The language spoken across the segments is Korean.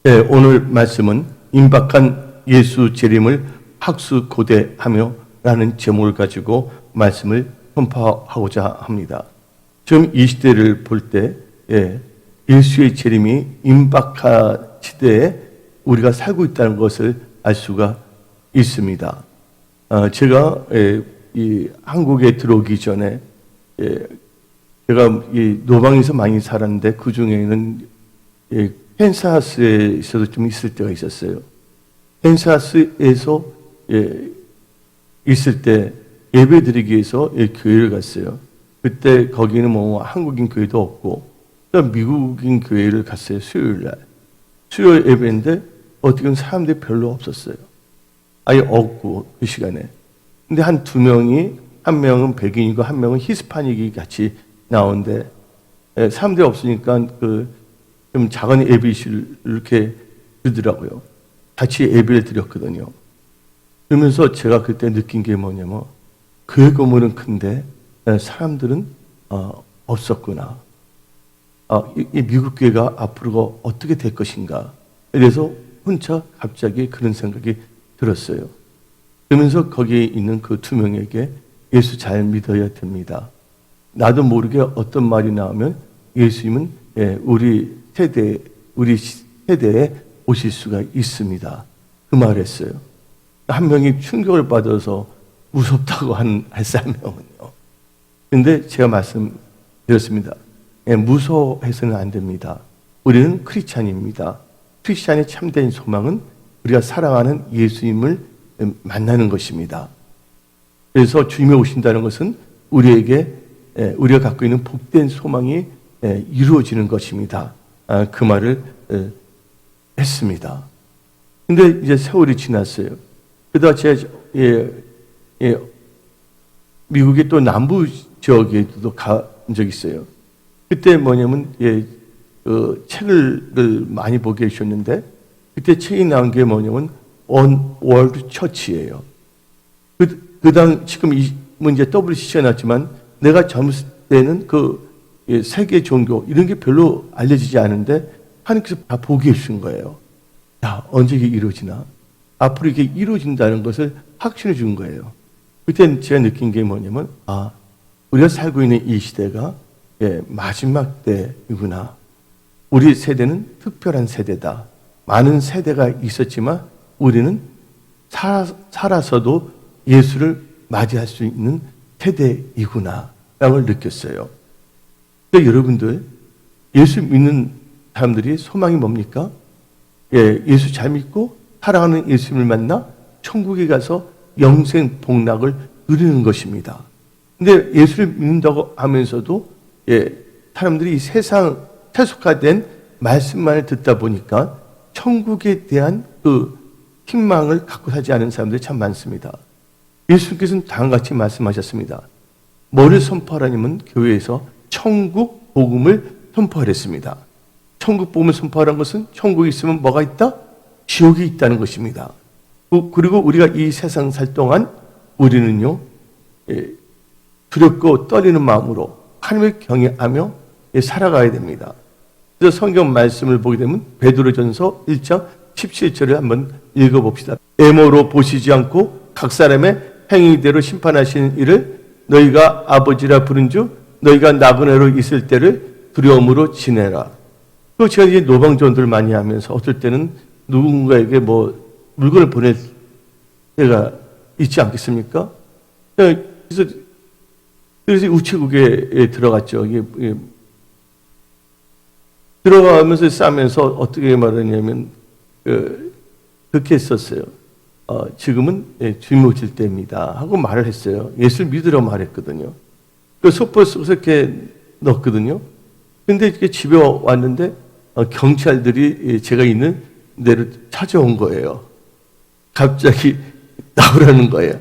네, 오늘 말씀은 임박한 예수 재림을 학수고대하며 라는 제목을 가지고 말씀을 선포하고자 합니다. 지금 이 시대를 볼 때 예수의 재림이 임박한 시대에 우리가 살고 있다는 것을 알 수가 있습니다. 제가 이 한국에 들어오기 전에 제가 이 노방에서 많이 살았는데 그 중에는 펜사스에서도 좀 있을 때가 있었어요. 펜사스에서 있을 때 예배드리기 위해서 교회를 갔어요. 그때 거기는 뭐 한국인 교회도 없고 미국인 교회를 갔어요. 수요일 날. 수요일 예배인데 어떻게 보면 사람들이 별로 없었어요. 아예 없고 그 시간에. 근데 한 두 명이, 한 명은 백인이고 한 명은 히스파닉이 같이 나오는데 사람들이 없으니까 좀 작은 예배실 이렇게 주더라고요. 같이 예배를 드렸거든요. 그러면서 제가 그때 느낀 게 뭐냐면 교회 건물은 큰데 사람들은 없었구나. 이 미국 교회가 앞으로 어떻게 될 것인가. 그래서 혼자 갑자기 그런 생각이 들었어요. 그러면서 거기에 있는 그 두 명에게 예수 잘 믿어야 됩니다. 나도 모르게 어떤 말이 나오면 예수님은 우리 세대에 오실 수가 있습니다. 그 말을 했어요. 한 명이 충격을 받아서 무섭다고 했어요, 한 명은요. 근데 제가 말씀드렸습니다. 무서워해서는 안 됩니다. 우리는 크리스찬입니다. 크리스찬의 참된 소망은 우리가 사랑하는 예수님을 만나는 것입니다. 그래서 주님이 오신다는 것은 우리가 갖고 있는 복된 소망이 이루어지는 것입니다. 그 말을 했습니다. 근데 이제 세월이 지났어요. 그러다 제가 미국의 또 남부 지역에도 간 적이 있어요. 그때 뭐냐면 책을 많이 보게 해주셨는데 그때 책이 나온 게 뭐냐면 On World Church예요. 지금 이 문제 WCC가 났지만 내가 젊었을 때는 세계 종교 이런 게 별로 알려지지 않은데 하나님께서 다 보게 해주신 거예요. 야, 언제 이게 이루어지나? 앞으로 이게 이루어진다는 것을 확신해 준 거예요. 그때 제가 느낀 게 뭐냐면 우리가 살고 있는 이 시대가 마지막 때이구나. 우리 세대는 특별한 세대다. 많은 세대가 있었지만 우리는 살아서도 예수를 맞이할 수 있는 세대이구나 라는 걸 느꼈어요. 근데 여러분들 예수 믿는 사람들이 소망이 뭡니까? 예수 잘 믿고 사랑하는 예수님을 만나 천국에 가서 영생 복락을 누리는 것입니다. 근데 예수를 믿는다고 하면서도 사람들이 이 세상 세속화된 말씀만을 듣다 보니까 천국에 대한 희망을 갖고 살지 않은 사람들이 참 많습니다. 예수님께서는 다음과 같이 말씀하셨습니다. 뭐를 선포하라냐면 교회에서 천국 복음을 선포하랬습니다. 천국 복음을 선포하라는 것은 천국에 있으면 뭐가 있다? 지옥이 있다는 것입니다. 그리고 우리가 이 세상 살 동안 우리는요 두렵고 떨리는 마음으로 하나님을 경외하며 살아가야 됩니다. 그래서 성경 말씀을 보게 되면 베드로전서 1장 17절을 한번 읽어봅시다. 애모로 보시지 않고 각 사람의 행위대로 심판하시는 이를 너희가 아버지라 부른 주 너희가 나그네로 있을 때를 두려움으로 지내라. 또 제가 이제 노방전도를 많이 하면서 어떨 때는 누군가에게 물건을 보낼 때가 있지 않겠습니까? 그래서 우체국에 들어갔죠. 들어가면서 싸면서 어떻게 말하냐면 그렇게 했었어요. 지금은 주님 오실 때입니다 하고 말을 했어요. 예수를 믿으라고 말했거든요. 그 속보 속에서 이렇게 넣었거든요. 근데 이렇게 집에 왔는데 경찰들이 제가 있는 데를 찾아온 거예요. 갑자기 나오라는 거예요.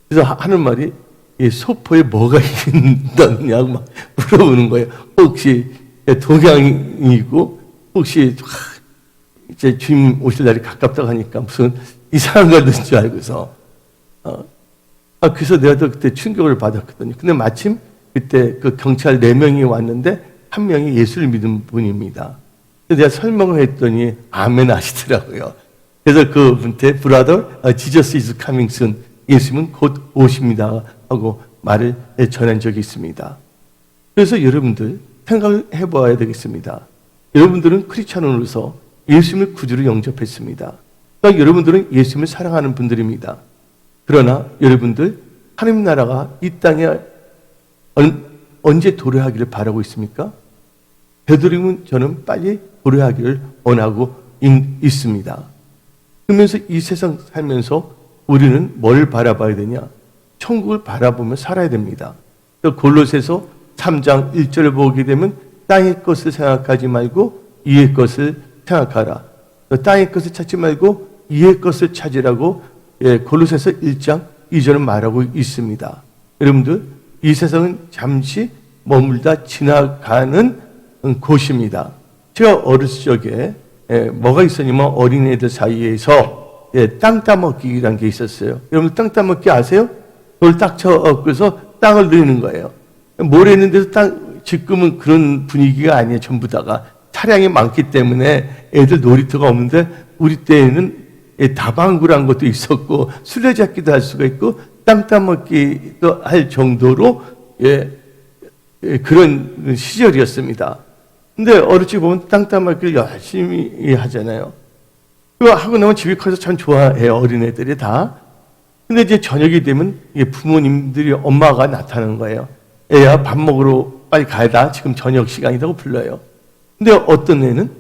그래서 하는 말이 소포에 뭐가 있느냐고 막 물어보는 거예요. 혹시 동양이고 혹시 이제 주님 오실 날이 가깝다고 하니까 무슨 이상한 걸 넣은 줄 알고서 그래서 내가 또 그때 충격을 받았거든요. 근데 마침 그때 그 경찰 4명이 왔는데 한 명이 예수를 믿은 분입니다. 내가 설명을 했더니 아멘 하시더라고요. 그래서 그분한테 Brother, Jesus is coming soon. 예수님은 곧 오십니다 하고 말을 전한 적이 있습니다. 그래서 여러분들 생각을 해봐야 되겠습니다. 여러분들은 크리스찬으로서 예수님을 구주로 영접했습니다. 그러니까 여러분들은 예수님을 사랑하는 분들입니다. 그러나 여러분들 하나님 나라가 이 땅에 언제 도래하기를 바라고 있습니까? 되도록이면 저는 빨리 도래하기를 원하고 있습니다. 그러면서 이 세상 살면서 우리는 뭘 바라봐야 되냐? 천국을 바라보며 살아야 됩니다. 골로새서 3장 1절을 보게 되면 땅의 것을 생각하지 말고 위의 것을 생각하라. 땅의 것을 찾지 말고 위의 것을 찾으라고 골로새서 1장 2절은 말하고 있습니다. 여러분들 이 세상은 잠시 머물다 지나가는 곳입니다. 제가 어렸을 적에 뭐가 있었냐면 어린애들 사이에서 땅 따먹기라는 게 있었어요. 여러분 땅 따먹기 아세요? 돌 딱 쳐서 땅을 누리는 거예요. 모래있는 데서 지금은 그런 분위기가 아니에요. 전부 다가 차량이 많기 때문에 애들 놀이터가 없는데 우리 때에는 다방구라는 것도 있었고 술래잡기도 할 수가 있고 땅 따먹기도 할 정도로 그런 시절이었습니다. 근데 어렸을 때 보면 땅 따먹기를 열심히 하잖아요. 그거 하고 나면 집에 가서 참 좋아해요. 어린애들이 다. 근데 이제 저녁이 되면 부모님들이 엄마가 나타나는 거예요. 애야 밥 먹으러 빨리 가야다. 지금 저녁 시간이라고 불러요. 근데 어떤 애는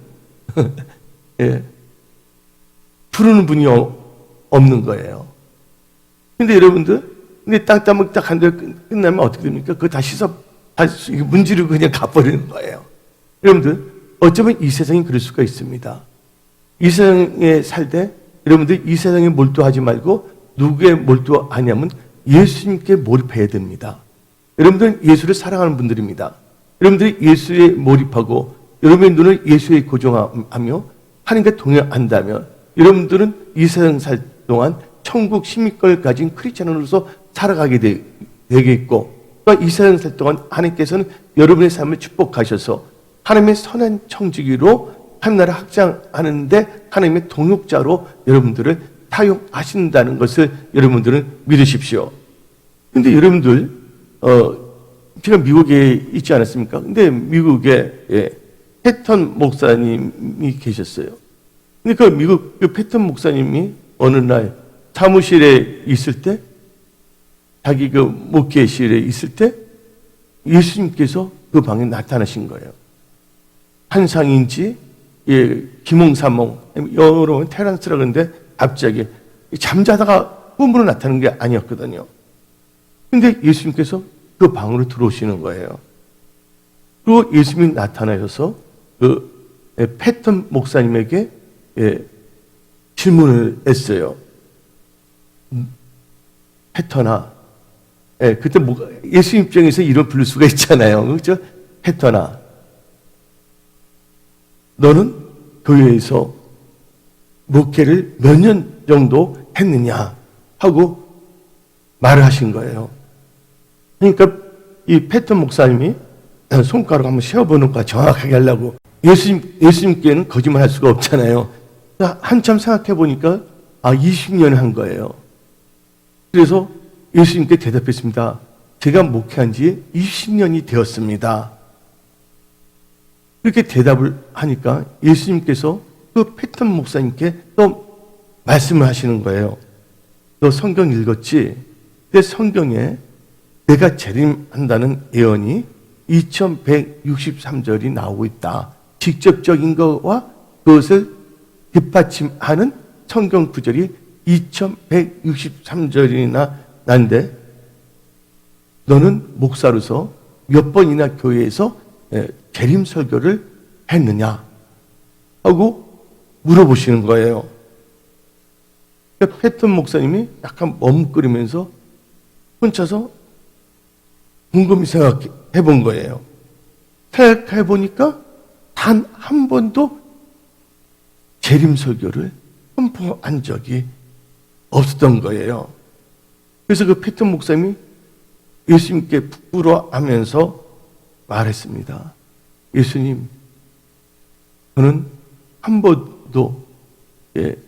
부르는 분이 없는 거예요. 근데 여러분들, 근데 땅 따먹다 간데 끝나면 어떻게 됩니까? 그거 다 문지르고 그냥 가버리는 거예요. 여러분들, 어쩌면 이 세상이 그럴 수가 있습니다. 이 세상에 살 때, 여러분들 이 세상에 몰두하지 말고 누구에 몰두하냐면 예수님께 몰입해야 됩니다. 여러분들은 예수를 사랑하는 분들입니다. 여러분들이 예수에 몰입하고 여러분의 눈을 예수에 고정하며 하나님과 동행한다면 여러분들은 이 세상 살 동안 천국 시민권을 가진 크리스찬으로서 살아가게 되겠고 그러니까 이 세상 살 동안 하나님께서는 여러분의 삶을 축복하셔서 하나님의 선한 청지기로 하나님 나라 확장하는데 하나님의 동역자로 여러분들을 사용하신다는 것을 여러분들은 믿으십시오. 근데 여러분들 제가 미국에 있지 않았습니까? 근데 미국에 패턴 목사님이 계셨어요. 근데 그 미국 그 패턴 목사님이 어느 날 사무실에 있을 때 자기 그 목회실에 있을 때 예수님께서 그 방에 나타나신 거예요. 환상인지 기몽사몽 영어로 하면 테란스라 그러는데 갑자기 잠자다가 꿈으로 나타나는 게 아니었거든요. 근데 예수님께서 그 방으로 들어오시는 거예요. 그리고 예수님이 나타나셔서 그 패턴 목사님에게 질문을 했어요. 패턴아, 그때 예수 입장에서 이런 부를 수가 있잖아요. 그렇죠? 패턴아, 너는 교회에서 목회를 몇 년 정도 했느냐 하고 말을 하신 거예요. 그러니까 이 패턴 목사님이 손가락 한번 세어보는 거 정확하게 하려고 예수님께는 거짓말 할 수가 없잖아요. 한참 생각해 보니까 20년 한 거예요. 그래서 예수님께 대답했습니다. 제가 목회한 지 20년이 되었습니다. 그렇게 대답을 하니까 예수님께서 그 패턴 목사님께 또 말씀을 하시는 거예요. 너 성경 읽었지? 내 성경에 내가 재림한다는 예언이 2163절이 나오고 있다. 직접적인 것과 그것을 뒷받침하는 성경 구절이 2163절이나 난데 너는 목사로서 몇 번이나 교회에서 재림 설교를 했느냐 하고 물어보시는 거예요. 그러니까 패턴 목사님이 약간 머뭇거리면서 혼자서 곰곰이 생각해 본 거예요. 생각해 보니까 단 한 번도 재림 설교를 선포한 적이 없었던 거예요. 그래서 그 패턴 목사님이 예수님께 부끄러워하면서 말했습니다. 예수님, 저는 한 번도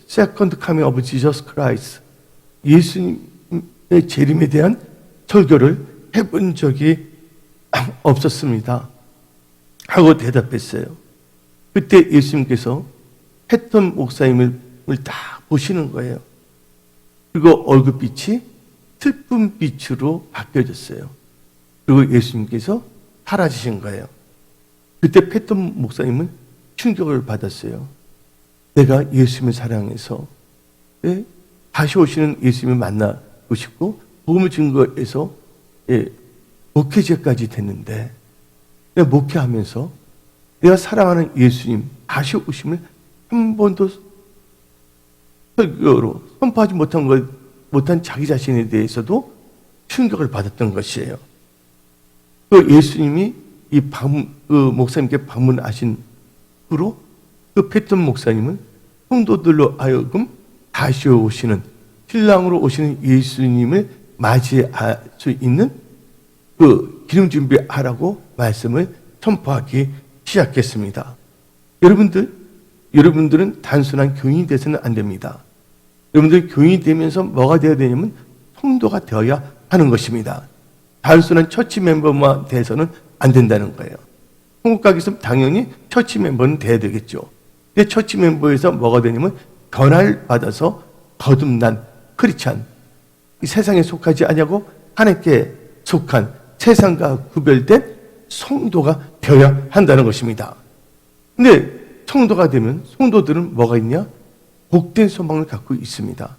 Second Coming of Jesus Christ, 예수님의 재림에 대한 설교를 해본 적이 없었습니다 하고 대답했어요. 그때 예수님께서 패턴 목사님을 딱 보시는 거예요. 그리고 얼굴빛이 슬픈 빛으로 바뀌어졌어요. 그리고 예수님께서 사라지신 거예요. 그때 패턴 목사님은 충격을 받았어요. 내가 예수님을 사랑해서 다시 오시는 예수님을 만나고 싶고 복음을 증거해서 목회자까지 됐는데, 내가 목회하면서 내가 사랑하는 예수님 다시 오심을 한 번도 설교로 선포하지 못한 자기 자신에 대해서도 충격을 받았던 것이에요. 그 예수님이 그 목사님께 방문하신 후로 그 패턴 목사님은 성도들로 하여금 다시 오시는, 신랑으로 오시는 예수님을 맞이할 수 있는 그 기름 준비하라고 말씀을 선포하기 시작했습니다. 여러분들은 단순한 교인이 돼서는 안 됩니다. 여러분들 교인이 되면서 뭐가 되어야 되냐면 성도가 되어야 하는 것입니다. 단순한 처치 멤버만 돼서는 안 된다는 거예요. 한국 가기 있으면 당연히 처치 멤버는 돼야 되겠죠. 근데 처치 멤버에서 뭐가 되냐면 변화를 받아서 거듭난 크리스찬, 이 세상에 속하지 아니하고 하나님께 속한 세상과 구별된 성도가 되어야 한다는 것입니다. 근데 성도가 되면 성도들은 뭐가 있냐? 복된 소망을 갖고 있습니다.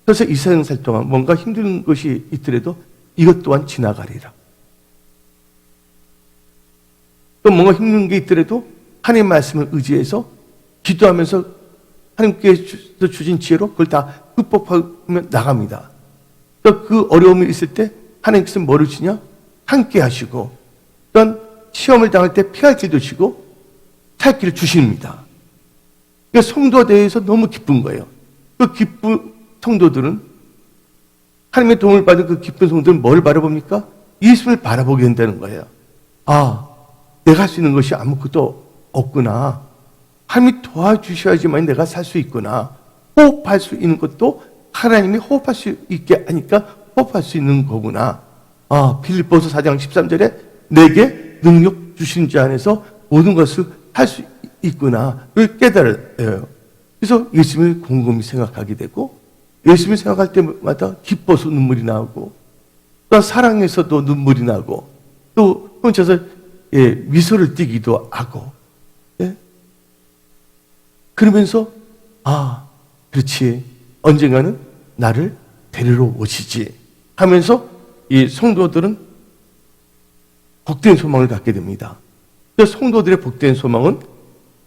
그래서 이 세상 살 동안 뭔가 힘든 것이 있더라도 이것 또한 지나가리라. 또 뭔가 힘든 게 있더라도 하나님의 말씀을 의지해서 기도하면서 하나님께서 주신 지혜로 그걸 다 극복하며 나갑니다. 또 그 어려움이 있을 때 하나님께서 뭐를 주냐? 함께 하시고, 또한 시험을 당할 때 피할 길도 주시고 살 길을 주십니다. 그러니까 성도에 대해서 너무 기쁜 거예요. 그 기쁜 성도들은, 하나님의 도움을 받은 그 기쁜 성도들은 뭘 바라봅니까? 예수를 바라보게 된다는 거예요. 아, 내가 할 수 있는 것이 아무것도 없구나. 하나님이 도와주셔야지만 내가 살 수 있구나. 호흡할 수 있는 것도 하나님이 호흡할 수 있게 하니까 호흡할 수 있는 거구나. 아, 빌립보서 4장 13절에 내게 능력 주신 자 안에서 모든 것을 할 수 있구나를 깨달아요. 그래서 예수님을 곰곰이 생각하게 되고, 예수님을 생각할 때마다 기뻐서 눈물이 나고, 또 사랑해서도 눈물이 나고, 또 혼자서 미소를 띠기도 하고, 그러면서 아, 그렇지, 언젠가는 나를 데리러 오시지 하면서 이 성도들은 복된 소망을 갖게 됩니다. 성도들의 복된 소망은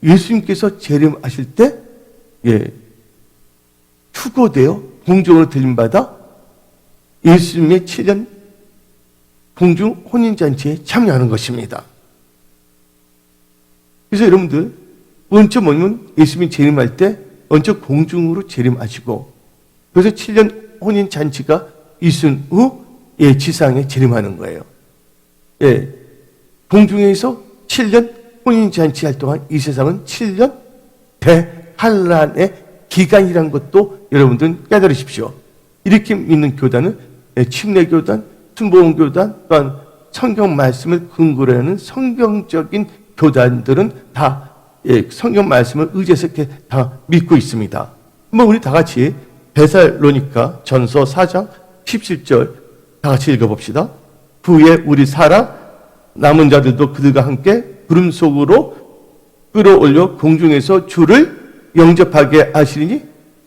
예수님께서 재림하실 때 휴거되어 공중으로 들림받아 예수님의 7년 공중 혼인잔치에 참여하는 것입니다. 그래서 여러분들, 먼저 뭐냐면 예수님이 재림할 때 먼저 공중으로 재림하시고, 그래서 7년 혼인잔치가 있은 후 지상에 재림하는 거예요. 공중에서 7년 혼인잔치 할 동안 이 세상은 7년 대환란의 기간이라는 것도 여러분들은 깨달으십시오. 이렇게 믿는 교단은 침례교단, 순복음교단, 또한 성경 말씀을 근거로 하는 성경적인 교단들은 다 성경 말씀을 의지해서 이렇게 다 믿고 있습니다. 한번 우리 다 같이 데살로니가 전서 4장 17절 다 같이 읽어봅시다. 후에 우리 살아 남은 자들도 그들과 함께 구름 속으로 끌어올려 공중에서 주를 영접하게 하시리니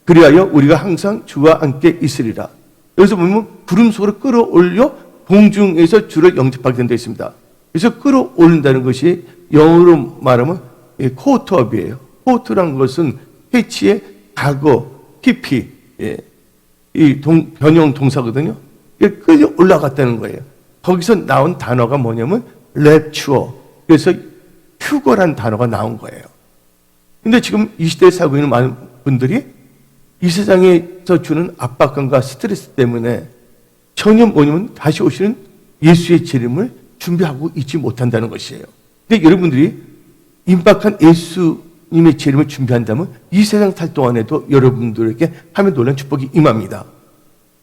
그리하여 우리가 항상 주와 함께 있으리라. 여기서 보면 구름 속으로 끌어올려 공중에서 주를 영접하게 된다 있습니다. 그래서 끌어올린다는 것이 영어로 말하면 코트업이에요. 코트라는 것은 해치의 과거, PP, 이 변형 동사거든요. 끌려 올라갔다는 거예요. 거기서 나온 단어가 뭐냐면 랩추어. 그래서 휴거란 단어가 나온 거예요. 근데 지금 이 시대에 살고 있는 많은 분들이 이 세상에서 주는 압박감과 스트레스 때문에 전혀 뭐냐면 다시 오시는 예수의 재림을 준비하고 있지 못한다는 것이에요. 근데 여러분들이 임박한 예수 예수님의 재림을 준비한다면 이 세상 살 동안에도 여러분들에게 하며 놀란 축복이 임합니다.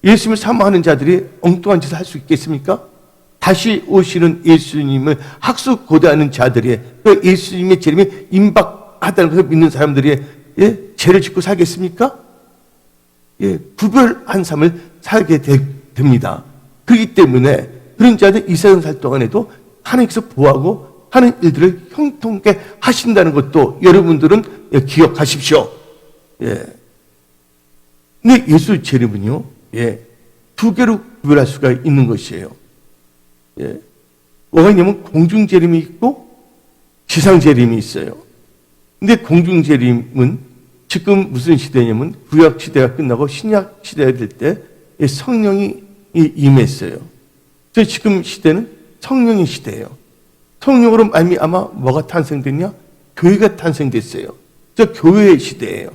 예수님을 사모하는 자들이 엉뚱한 짓을 할 수 있겠습니까? 다시 오시는 예수님을 학수고대하는 자들이 또 예수님의 재림이 임박하다는 것을 믿는 사람들이 죄를 짓고 살겠습니까? 구별한 삶을 살게 됩니다. 그렇기 때문에 그런 자들 이 세상 살 동안에도 하나님께서 보호하고 하는 일들을 형통케 하신다는 것도 여러분들은 기억하십시오. 근데 예수 재림은요, 두 개로 구별할 수가 있는 것이에요. 뭐가 있냐면 공중 재림이 있고 지상 재림이 있어요. 근데 공중 재림은 지금 무슨 시대냐면 구약 시대가 끝나고 신약 시대가 될 때 성령이 임했어요. 그래서 지금 시대는 성령의 시대예요. 성령으로 말미암아 뭐가 탄생됐냐? 교회가 탄생됐어요. 그래서 교회의 시대예요.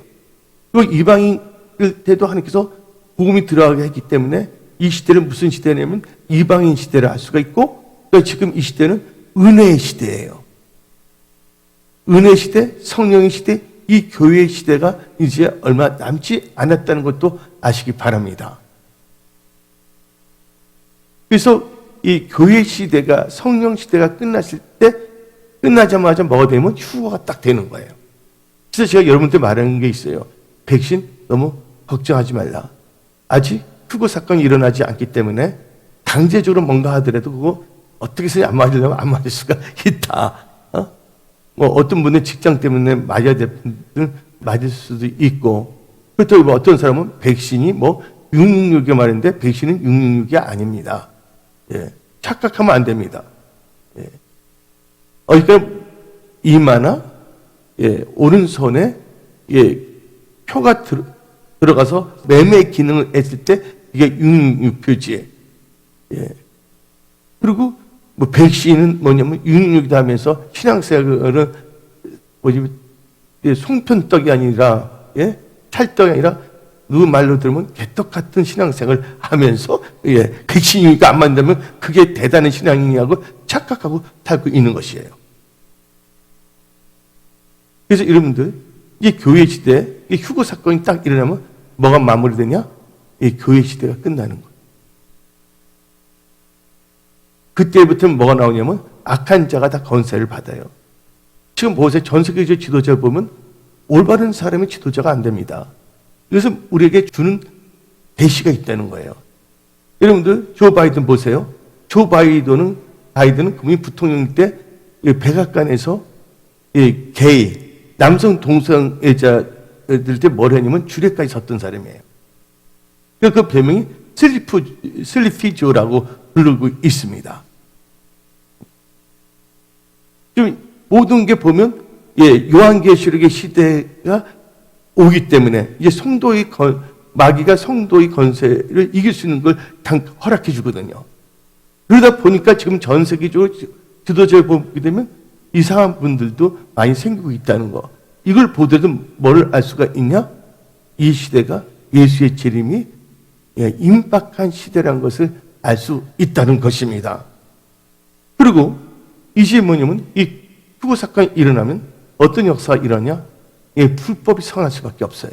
그리고 이방인일 때도 하나님께서 복음이 들어가게 했기 때문에 이 시대는 무슨 시대냐면 이방인 시대를 알 수가 있고, 또 지금 이 시대는 은혜의 시대예요. 은혜 시대, 성령의 시대, 이 교회의 시대가 이제 얼마 남지 않았다는 것도 아시기 바랍니다. 그래서 이 교회 시대가, 성령 시대가 끝났을 때, 끝나자마자 뭐가 되면 휴거가 딱 되는 거예요. 그래서 제가 여러분한테 말하는 게 있어요. 백신 너무 걱정하지 말라. 아직 휴거 사건이 일어나지 않기 때문에 강제적으로 뭔가 하더라도 그거 어떻게 해서 안 맞으려면 안 맞을 수가 있다. 뭐 어떤 분은 직장 때문에 맞아야 될 분들은 맞을 수도 있고, 또 뭐 어떤 사람은 백신이 뭐 666이 말인데 백신은 666이 아닙니다. 착각하면 안 됩니다. 그러니까 이마나 오른손에 표가 들어가서 매매 기능을 했을 때 이게 666 표지에. 그리고 뭐 백신은 뭐냐면 666이다 하면서 신앙생활은 뭐지, 송편떡이 아니라 찰떡이 아니라 누구 말로 들으면 개떡 같은 신앙생활을 하면서 백신이니까 안 만나면 그게 대단한 신앙이냐고 착각하고 살고 있는 것이에요. 그래서 여러분들 이 교회 시대에 이 휴거 사건이 딱 일어나면 뭐가 마무리되냐? 이 교회 시대가 끝나는 거예요. 그때부터는 뭐가 나오냐면 악한 자가 다 권세를 받아요. 지금 보세요. 전 세계적 지도자를 보면 올바른 사람이 지도자가 안 됩니다. 그래서 우리에게 주는 계시가 있다는 거예요. 여러분들 조 바이든 보세요. 조 바이든은 국민 부통령 때 백악관에서 게이 남성 동성애자들 때 뭘 했냐면 주례까지 섰던 사람이에요. 그 별명이 슬리피조라고 부르고 있습니다. 좀 모든 게 보면 요한계시록의 시대가 오기 때문에 이제 마귀가 성도의 권세를 이길 수 있는 걸 허락해 주거든요. 그러다 보니까 지금 전 세계적으로 지도자를 보게 되면 이상한 분들도 많이 생기고 있다는 거. 이걸 보더라도 뭘 알 수가 있냐? 이 시대가 예수의 재림이 임박한 시대라는 것을 알 수 있다는 것입니다. 그리고 이제 뭐냐면 이 휴거 사건이 일어나면 어떤 역사가 일어나냐? 불법이 성할 수밖에 없어요.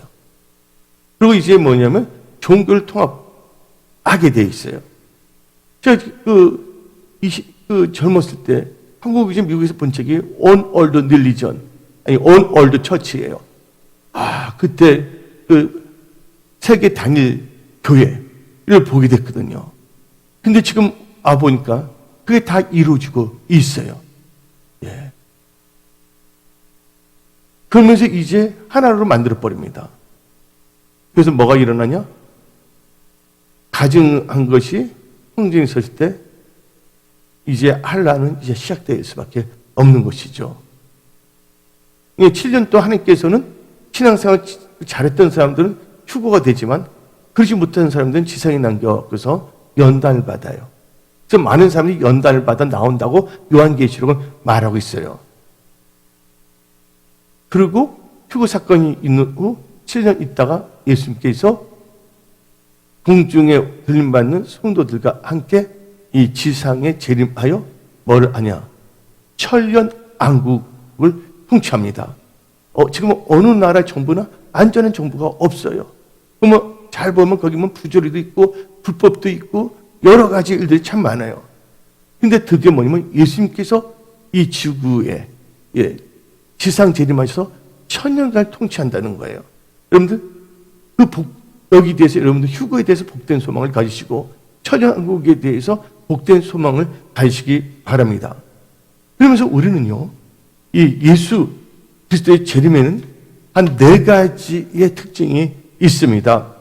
그리고 이제 뭐냐면 종교를 통합하게 돼 있어요. 제가 젊었을 때 한국에서 미국에서 본 책이 On World Religion, 아니 On World Church예요. 그때 세계 단일 교회를 보게 됐거든요. 근데 지금 보니까 그게 다 이루어지고 있어요. 그러면서 이제 하나로 만들어버립니다. 그래서 뭐가 일어나냐? 가증한 것이 흥정이 섰을 때 이제 한란은 이제 시작될 수밖에 없는 것이죠. 7년 동안 하나님께서는 신앙생활 잘했던 사람들은 휴거가 되지만 그러지 못하는 사람들은 지상에 남겨서 연단을 받아요. 그래서 많은 사람들이 연단을 받아 나온다고 요한계시록은 말하고 있어요. 그리고 휴거 사건이 있는 후 7년 있다가 예수님께서 공중에 들림받는 성도들과 함께 이 지상에 재림하여 뭐를 하냐? 천년 왕국을 통치합니다. 지금 어느 나라 정부나 안전한 정부가 없어요. 그러면 잘 보면 거기 뭐 부조리도 있고 불법도 있고 여러 가지 일들이 참 많아요. 근데 드디어 뭐냐면 예수님께서 이 지구에 지상 재림하셔서 천년간 통치한다는 거예요. 여러분들 여기 대해서 여러분들 휴거에 대해서 복된 소망을 가지시고 천년왕국에 대해서 복된 소망을 가지시기 바랍니다. 그러면서 우리는요, 이 예수 그리스도의 재림에는 한 4가지의 특징이 있습니다.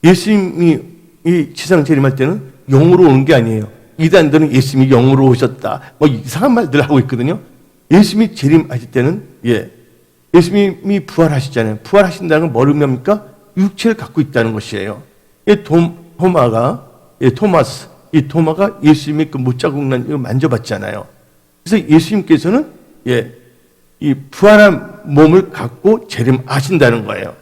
예수님이 이 지상 재림할 때는 영으로 오는 게 아니에요. 이단들은 예수님이 영으로 오셨다, 뭐 이상한 말들 하고 있거든요. 예수님이 재림하실 때는 예수님이 부활하시잖아요. 부활하신다는 건 뭘 의미합니까? 육체를 갖고 있다는 것이에요. 토마가 예수님의 그 못자국 난 이걸 만져봤잖아요. 그래서 예수님께서는 이 부활한 몸을 갖고 재림하신다는 거예요.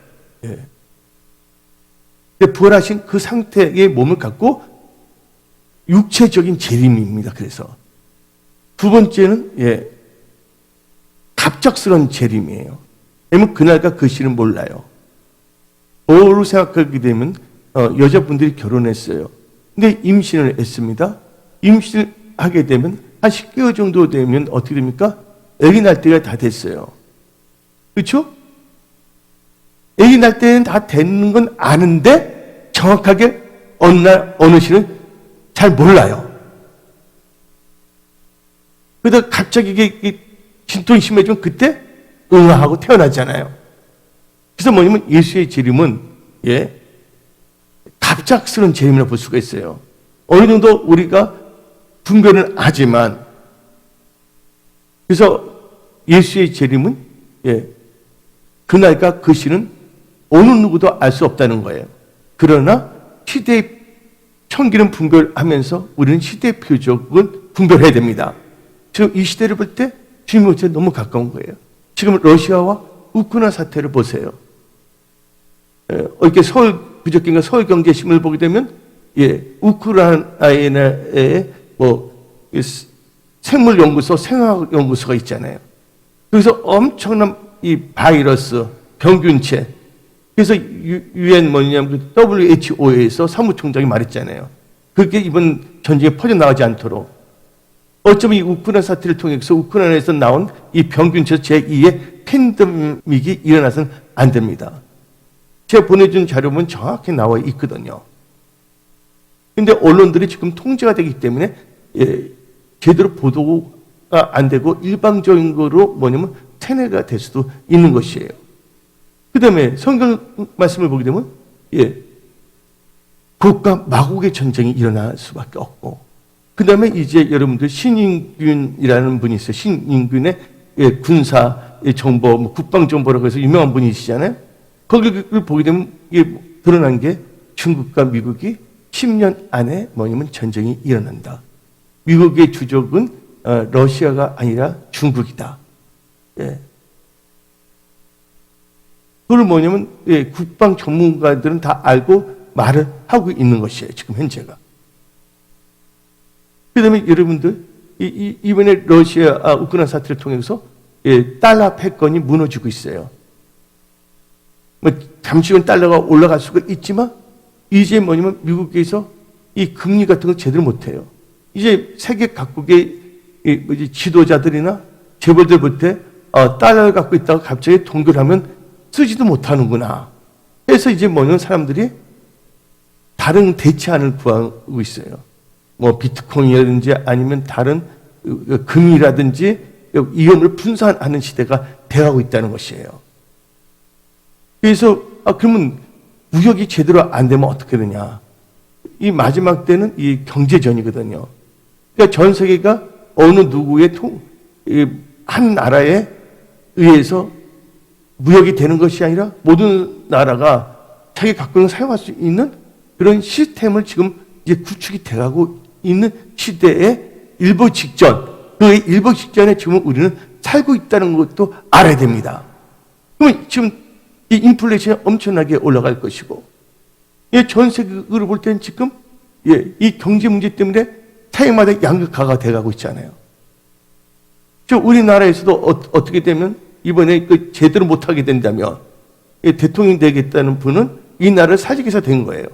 부활하신 그 상태의 몸을 갖고 육체적인 재림입니다. 그래서 두 번째는 갑작스러운 재림이에요. 왜냐면 그날과 그 시는 몰라요. 뭐로 생각하게 되면 여자분들이 결혼했어요. 근데 임신을 했습니다. 임신을 하게 되면 한 10개월 정도 되면 어떻게 됩니까? 아기 날 때가 다 됐어요. 그렇죠? 아기 날 때는 다 되는 건 아는데 정확하게 어느 날 어느 시는 잘 몰라요. 그러다 갑자기 이게 진통이 심해지면 그때 응아하고 태어나잖아요. 그래서 뭐냐면 예수의 재림은 갑작스러운 재림이라고 볼 수가 있어요. 어느 정도 우리가 분별은 하지만, 그래서 예수의 재림은 그날과 그 시는 어느 누구도 알 수 없다는 거예요. 그러나 시대의 청기는 분별하면서 우리는 시대의 표적은 분별해야 됩니다. 지금 이 시대를 볼 때 주님의 오시에 너무 가까운 거예요. 지금 러시아와 우크라이나 사태를 보세요. 이렇게 그저께인가 서울경제신문을 보게 되면 우크라이나에 생물연구소, 생화학연구소가 있잖아요. 그래서 엄청난 이 바이러스, 병균체, 그래서 UN 뭐냐면 WHO에서 사무총장이 말했잖아요. 그게 이번 전쟁에 퍼져나가지 않도록. 어쩌면 이 우크라이나 사태를 통해서 우크라이나에서 나온 이 병균체 제2의 팬데믹이 일어나서는 안 됩니다. 제가 보내준 자료는 정확히 나와 있거든요. 근데 언론들이 지금 통제가 되기 때문에 제대로 보도가 안 되고 일방적인 거로 뭐냐면 세뇌가 될 수도 있는 것이에요. 그 다음에 성경 말씀을 보게 되면 국가 마국의 전쟁이 일어날 수밖에 없고, 그 다음에 이제 여러분들 신인균이라는 분이 있어요. 신인균의 군사 정보, 국방정보라고 해서 유명한 분이시잖아요. 거기를 보게 되면 드러난 게 중국과 미국이 10년 안에 뭐냐면 전쟁이 일어난다. 미국의 주적은 러시아가 아니라 중국이다. 그걸 뭐냐면 국방 전문가들은 다 알고 말을 하고 있는 것이에요. 지금 현재가. 그 다음에 여러분들 이번에 러시아 우크라이나 사태를 통해서 달러 패권이 무너지고 있어요. 잠시간 달러가 올라갈 수가 있지만 이제 뭐냐면 미국에서 이 금리 같은 걸 제대로 못해요. 이제 세계 각국의 지도자들이나 재벌들 볼 때 달러를 갖고 있다가 갑자기 동결하면 쓰지도 못하는구나. 그래서 이제 뭐냐면 사람들이 다른 대체안을 구하고 있어요. 뭐 비트코인이라든지 아니면 다른 금이라든지 위험을 분산하는 시대가 되어가고 있다는 것이에요. 그래서 그러면 무역이 제대로 안 되면 어떻게 되냐? 이 마지막 때는 이 경제전이거든요. 그러니까 전 세계가 어느 누구의 한 나라에 의해서 무역이 되는 것이 아니라 모든 나라가 자기 갖고 있는 사용할 수 있는 그런 시스템을 지금 이제 구축이 돼가고 있는 시대의 일보 직전, 그 일보 직전에 지금 우리는 살고 있다는 것도 알아야 됩니다. 그러면 지금 이 인플레이션이 엄청나게 올라갈 것이고, 전 세계로 볼 때는 지금 이 경제 문제 때문에 사회마다 양극화가 돼가고 있잖아요. 우리나라에서도 어떻게 되면 이번에 그 제대로 못하게 된다면 대통령이 되겠다는 분은 이 나라를 사직해서 된 거예요.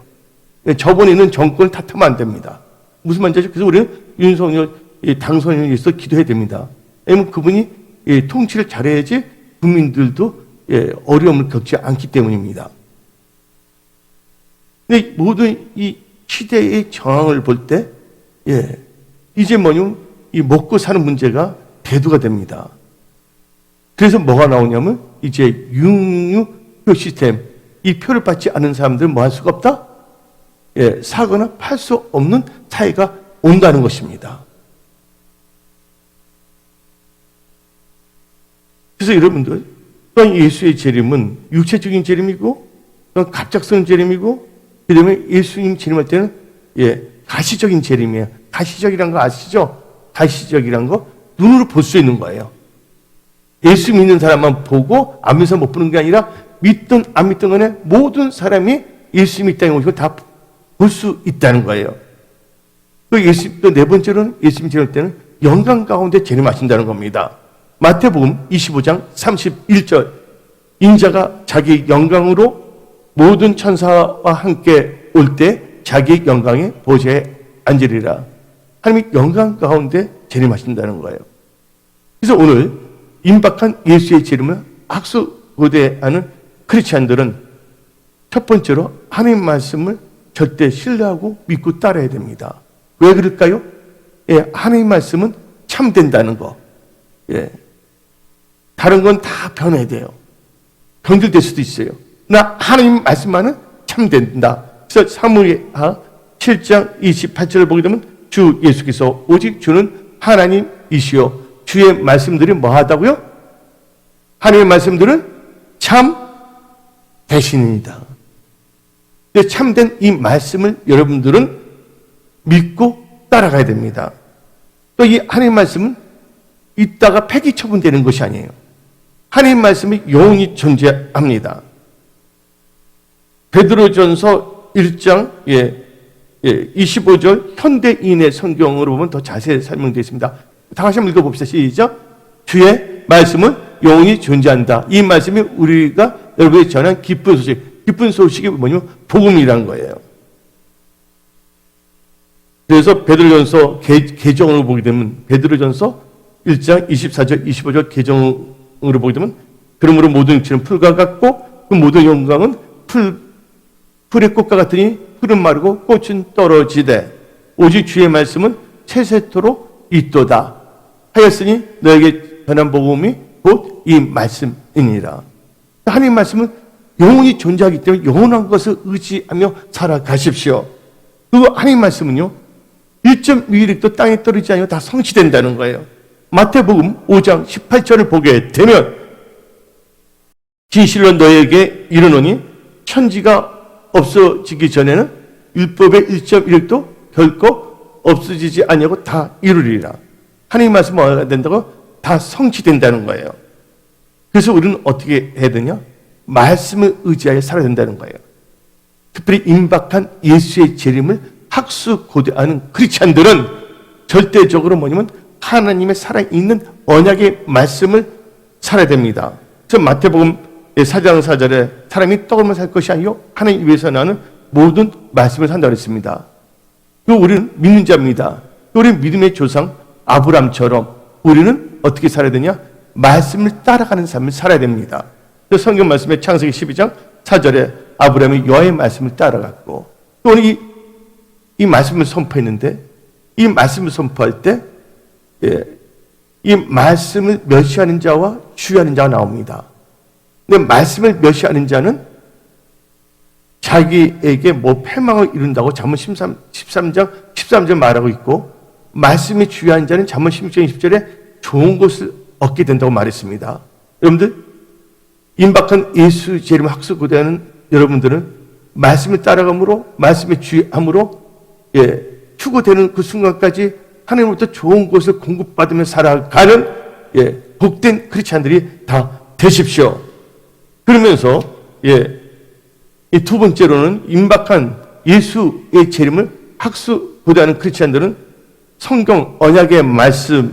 저번에 있는 정권을 탓하면 안 됩니다. 무슨 말인지 알죠? 그래서 우리는 윤석열 당선인을 위해서 기도해야 됩니다. 왜냐하면 그분이 통치를 잘해야지 국민들도 어려움을 겪지 않기 때문입니다. 근데 모든 이 시대의 정황을 볼 때, 이제 뭐냐면 이 먹고 사는 문제가 대두가 됩니다. 그래서 뭐가 나오냐면 이제 육류표 시스템, 이 표를 받지 않은 사람들은 뭐 할 수가 없다? 사거나 팔 수 없는 사회가 온다는 것입니다. 그래서 여러분들, 또한 예수의 재림은 육체적인 재림이고, 또한 갑작스러운 재림이고, 그 다음에 예수님 재림할 때는 가시적인 재림이에요. 가시적이란 거 아시죠? 가시적이란 거 눈으로 볼 수 있는 거예요. 예수 믿는 사람만 보고 안 믿는 사람 못 보는 게 아니라 믿든 안 믿든 간에 모든 사람이 예수 믿다는 것이고 다 볼 수 있다는 거예요. 또 네 번째로는 예수님 재림할 때는 영광 가운데 재림하신다는 겁니다. 마태복음 25장 31절, 인자가 자기 영광으로 모든 천사와 함께 올 때 자기 영광의 보좌에 앉으리라. 하나님이 영광 가운데 재림하신다는 거예요. 그래서 오늘 임박한 예수의 재림을 학수고대하는 크리스찬들은 첫 번째로 하나님 말씀을 절대 신뢰하고 믿고 따라야 됩니다. 왜 그럴까요? 하나님 말씀은 참된다는 거. 다른 건 다 변해야 돼요. 변질될 수도 있어요. 나 하나님 말씀만은 참된다. 그래서 사무엘하 7장 28절을 보게 되면 주 예수께서 오직 주는 하나님이시요 주의 말씀들이 뭐하다고요? 하나님의 말씀들은 참 대신입니다. 참된 이 말씀을 여러분들은 믿고 따라가야 됩니다. 또 이 하나님의 말씀은 있다가 폐기 처분되는 것이 아니에요. 하나님 말씀이 영원히 존재합니다. 베드로전서 1장 25절 현대인의 성경으로 보면 더 자세히 설명되어 있습니다. 다 같이 한번 읽어봅시다. 시작. 주의 말씀은 영원히 존재한다. 이 말씀이 우리가 여러분에게 전한 기쁜 소식. 기쁜 소식이 뭐냐면 복음이라는 거예요. 그래서 베드로전서 개정으로 보게 되면 베드로전서 1장 24절 25절 개정으로 보게 되면 그러므로 모든 육체는 풀과 같고 그 모든 영광은 풀의 꽃과 같으니 풀은 마르고 꽃은 떨어지되 오직 주의 말씀은 채세토록 있도다 하였으니 너에게 전한 복음이 곧 이 말씀이니라. 하나님 말씀은 영원히 존재하기 때문에 영원한 것을 의지하며 살아가십시오. 그리고 하나님 말씀은요 1.1도 땅에 떨어지지 않고 다 성취된다는 거예요. 마태복음 5장 18절을 보게 되면 진실로 너에게 이르노니 천지가 없어지기 전에는 율법의 1.1도 결코 없어지지 아니하고 다 이루리라. 하나님 말씀 뭐가 된다고? 다 성취된다는 거예요. 그래서 우리는 어떻게 해야 되냐? 말씀을 의지하여 살아야 된다는 거예요. 특별히 임박한 예수의 재림을 학수고대하는 크리스찬들은 절대적으로 뭐냐면 하나님의 살아있는 언약의 말씀을 살아야 됩니다. 그래서 마태복음 4장 4절에 사람이 떡으로만 살 것이 아니요 하나님 위해서 나는 모든 말씀을 산다고 했습니다. 그리고 우리는 믿는 자입니다. 우리는 믿음의 조상 아브람처럼 우리는 어떻게 살아야 되냐? 말씀을 따라가는 삶을 살아야 됩니다. 성경 말씀에 창세기 12장 4절에 아브라함이 여호와의 말씀을 따라갔고 또 이 말씀을 선포했는데 이 말씀을 선포할 때 이 말씀을 멸시하는 자와 주의하는 자가 나옵니다. 근데 말씀을 멸시하는 자는 자기에게 뭐 패망을 이룬다고 잠언 13장 13절 말하고 있고 말씀에 주의하는 자는 잠언 16장 20절에 좋은 것을 얻게 된다고 말했습니다. 여러분들 임박한 예수 재림 학수고대하는 여러분들은 말씀을 따라감으로 말씀에 주의함으로 추구되는 그 순간까지 하나님으로부터 좋은 것을 공급받으며 살아가는 복된 크리스찬들이 다 되십시오. 그러면서 이 두 번째로는 임박한 예수의 재림을 학수고대하는 크리스찬들은 성경 언약의 말씀에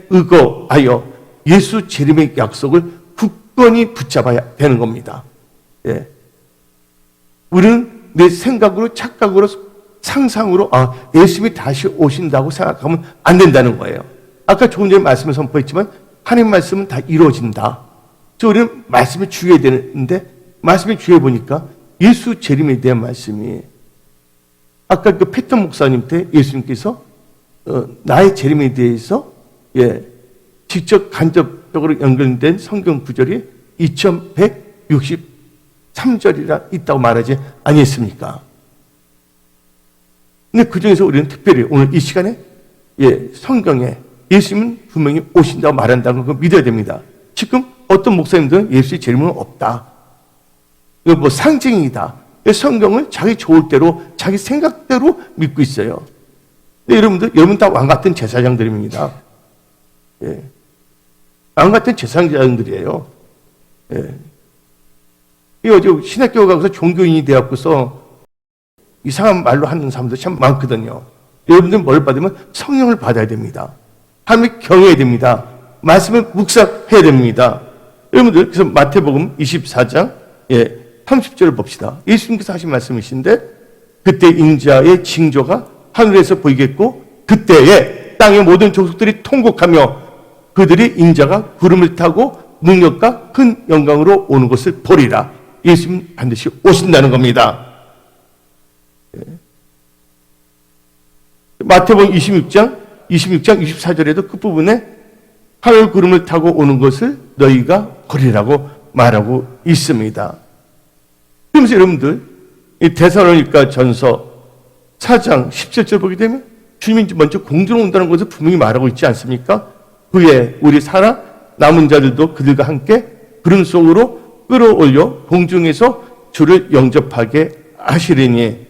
의거하여 예수 재림의 약속을 굳건히 붙잡아야 되는 겁니다. 예. 우리는 내 생각으로, 착각으로, 상상으로 예수님이 다시 오신다고 생각하면 안 된다는 거예요. 아까 조금 전에 말씀을 선포했지만 하나님 말씀은 다 이루어진다. 그래서 우리는 말씀을 주의해야 되는데 말씀을 주의해 보니까 예수 재림에 대한 말씀이 아까 그 패턴 목사님 때 예수님께서 나의 재림에 대해서 직접 간접적으로 연결된 성경 구절이 2163절이라 있다고 말하지 아니했습니까? 근데 그 중에서 우리는 특별히 오늘 이 시간에 성경에 예수님은 분명히 오신다고 말한다는 걸 믿어야 됩니다. 지금 어떤 목사님들은 예수의 재림은 없다. 이거 뭐 상징이다. 성경을 자기 좋을 대로, 자기 생각대로 믿고 있어요. 근데 여러분 다 왕 같은 제사장들입니다. 왕 같은 제사장들이에요. 이 어제 신학교 가서 종교인이 되었고서 이상한 말로 하는 사람들 참 많거든요. 여러분들 뭘 받으면 성령을 받아야 됩니다. 하나님을 경외해야 됩니다. 말씀을 묵상해야 됩니다. 여러분들 그래서 마태복음 24장 30절을 봅시다. 예수님께서 하신 말씀이신데 그때 인자의 징조가 하늘에서 보이겠고 그때에 땅의 모든 족속들이 통곡하며 그들이 인자가 구름을 타고 능력과 큰 영광으로 오는 것을 보리라. 예수님 반드시 오신다는 겁니다. 마태복음 26장 24절에도 끝부분에 하늘 구름을 타고 오는 것을 너희가 보리라고 말하고 있습니다. 그러면서 여러분들 이 데살로니가 전서 4장 17절 보게 되면 주님이 먼저 공주로 온다는 것을 분명히 말하고 있지 않습니까? 후에 우리 살아 남은 자들도 그들과 함께 구름 속으로 끌어올려 공중에서 주를 영접하게 하시리니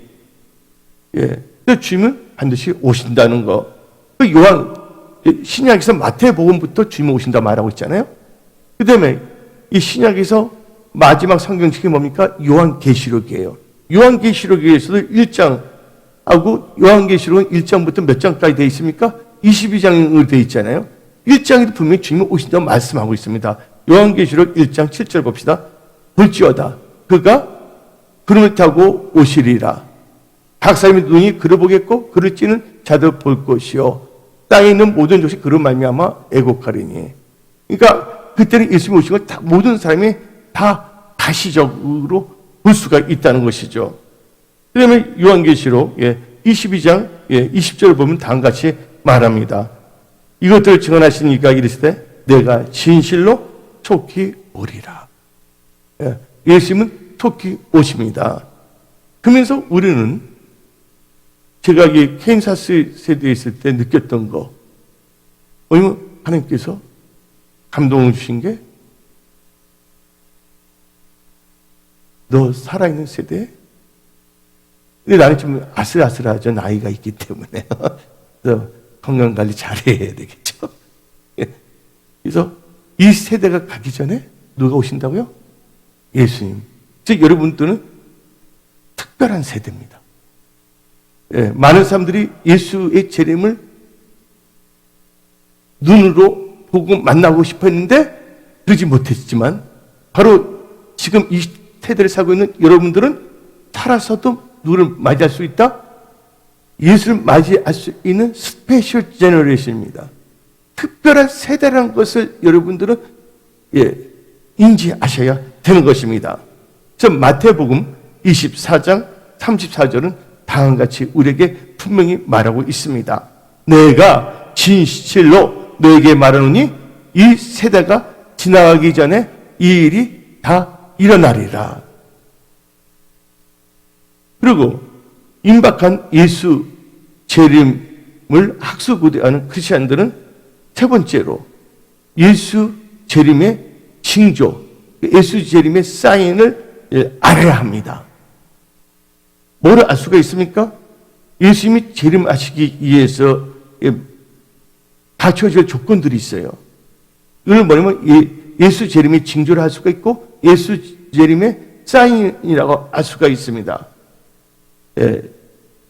주님은 반드시 오신다는 거. 그 요한 신약에서 마태복음부터 주님이 오신다 말하고 있잖아요. 그 다음에 이 신약에서 마지막 성경책이 뭡니까? 요한계시록이에요. 요한계시록에서도 1장하고 요한계시록은 1장부터 몇 장까지 되어 있습니까? 22장으로 되어 있잖아요. 1장에도 분명히 주님이 오신다고 말씀하고 있습니다. 요한계시록 1장 7절 봅시다. 볼지어다 그가 구름을 타고 오시리라. 각 사람의 눈이 그를 보겠고 그를 찌는 자들 볼 것이요 땅에 있는 모든 족속이 그로 말미암아 애곡하리니. 그러니까 그때는 예수님이 오신 걸 모든 사람이 다 가시적으로 볼 수가 있다는 것이죠. 그 다음에 요한계시록 22장 20절을 보면 다음과 같이 말합니다. 이것들을 증언하신 이가 이르시되 내가 진실로 속히 오리라. 예수님은 속히 오십니다. 그러면서 우리는 제가 이 캔사스 세대에 있을 때 느꼈던 거, 왜냐면 하나님께서 감동을 주신 게 너 살아있는 세대에? 근데 나는 좀 아슬아슬하죠. 나이가 있기 때문에. 그래서 건강관리 잘해야 되겠죠. 그래서 이 세대가 가기 전에 누가 오신다고요? 예수님. 즉 여러분들은 특별한 세대입니다. 많은 사람들이 예수의 재림을 눈으로 보고 만나고 싶어 했는데 그러지 못했지만 바로 지금 이 세대를 살고 있는 여러분들은 살아서도 누구를 맞이할 수 있다? 예수를 맞이할 수 있는 스페셜 제너레이션입니다. 특별한 세대라는 것을 여러분들은 인지하셔야 되는 것입니다. 그래서 마태복음 24장 34절은 다음과 같이 우리에게 분명히 말하고 있습니다. 내가 진실로 너에게 말하노니 이 세대가 지나가기 전에 이 일이 다 일어나리라. 그리고 임박한 예수 재림을 학수고대하는 크리스천들은 세 번째로 예수 재림의 징조, 예수 재림의 사인을 알아야 합니다. 뭐를 알 수가 있습니까? 예수님이 재림하시기 위해서 갖춰질 조건들이 있어요. 이걸 뭐냐면 예수 재림의 징조를 할 수가 있고 예수 재림의 사인이라고 할 수가 있습니다.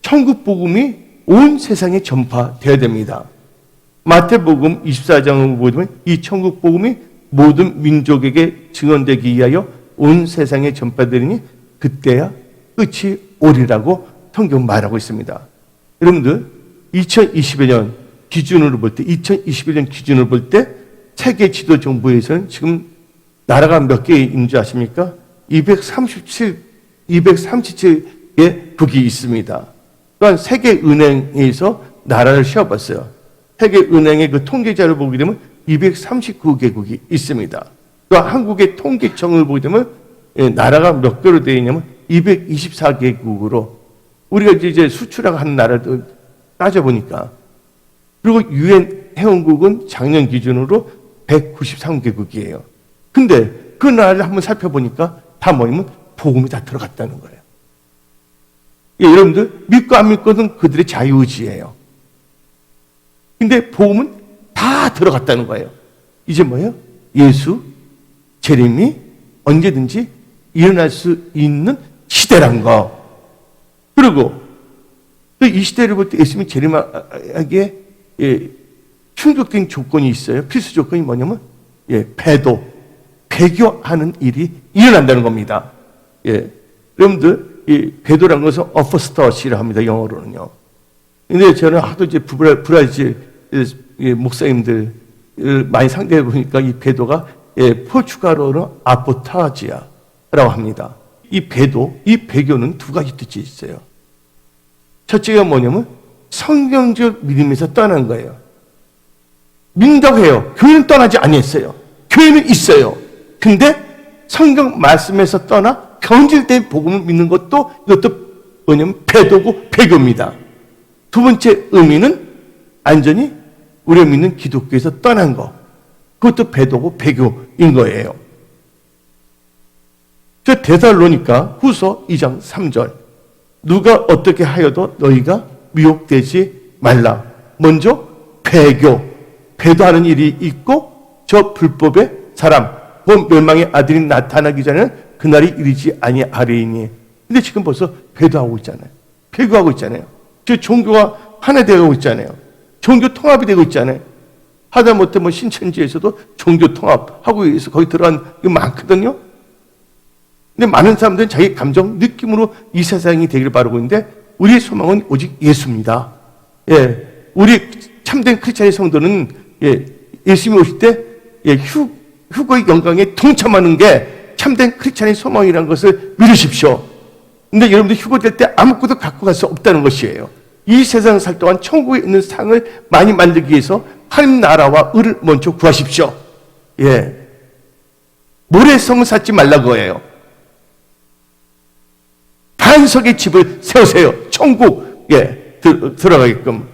천국 복음이 온 세상에 전파되어야 됩니다. 마태복음 24장을 보면 이 천국 복음이 모든 민족에게 증언되기 위하여 온 세상에 전파되리니 그때야 끝이 오리라고 성경 말하고 있습니다. 여러분들 2021년 기준으로 볼 때 2021년 기준으로 볼 때 세계 지도 정부에서는 지금 나라가 몇 개 있는 줄 아십니까? 237개 국이 있습니다. 또한 세계은행에서 나라를 세어봤어요. 세계은행의 그 통계자를 보게 되면 239개국이 있습니다. 또 한국의 통계청을 보게 되면 나라가 몇 개로 되어 있냐면 224개국으로 우리가 이제 수출하고 하는 나라들 따져보니까 그리고 유엔 회원국은 작년 기준으로 193개국이에요. 근데 그 나라를 한번 살펴보니까 다 뭐냐면 복음이 다 들어갔다는 거예요. 예, 여러분들 믿고 안 믿고는 그들의 자유의지예요. 근데 복음은 다 들어갔다는 거예요. 이제 뭐예요? 예수 재림이 언제든지 일어날 수 있는 시대란 거. 그리고 또 이 시대를 볼 때 예수님이 재림하기에 충족된 조건이 있어요. 필수 조건이 뭐냐면 배교하는 일이 일어난다는 겁니다. 여러분들 이 배도라는 것은 어퍼스터시라 합니다. 영어로는요. 근데 저는 하도 이제 브라질 목사님들 많이 상대해 보니까 이 배도가 포르투갈어로는 아포타지아라고 합니다. 이 배도, 이 배교는 두 가지 뜻이 있어요. 첫째가 뭐냐면 성경적 믿음에서 떠난 거예요. 믿는다고 해요. 교회는 떠나지 아니했어요. 교회는 있어요. 근데 성경 말씀에서 떠나 경질된 복음을 믿는 것도 이것도 뭐냐면 배도고 배교입니다. 두 번째 의미는 완전히 우리가 믿는 기독교에서 떠난 거. 그것도 배도고 배교인 거예요. 저 데살로니가 후서 2장 3절. 누가 어떻게 하여도 너희가 미혹되지 말라. 먼저 배도하는 일이 있고 저 불법의 사람, 본 멸망의 아들이 나타나기 전에는 그날이 이르지 아니하리니. 근데 지금 벌써 배도하고 있잖아요. 배교하고 있잖아요. 저 종교가 하나 되고 있잖아요. 종교 통합이 되고 있잖아요. 하다못해 신천지에서도 종교 통합하고 있어 거기 들어간 게 많거든요. 근데 많은 사람들은 자기 감정, 느낌으로 이 세상이 되기를 바라고 있는데 우리의 소망은 오직 예수입니다. 우리 참된 크리스찬의 성도는 예수님이 오실 때 휴거의 영광에 동참하는 게 참된 크리스찬의 소망이라는 것을 믿으십시오. 근데 여러분들 휴거될 때 아무것도 갖고 갈 수 없다는 것이에요. 이 세상 살 동안 천국에 있는 상을 많이 만들기 위해서 하나님 나라와 의를 먼저 구하십시오. 모래성을 쌓지 말라고 해요. 반석의 집을 세우세요. 천국에 들어가게끔.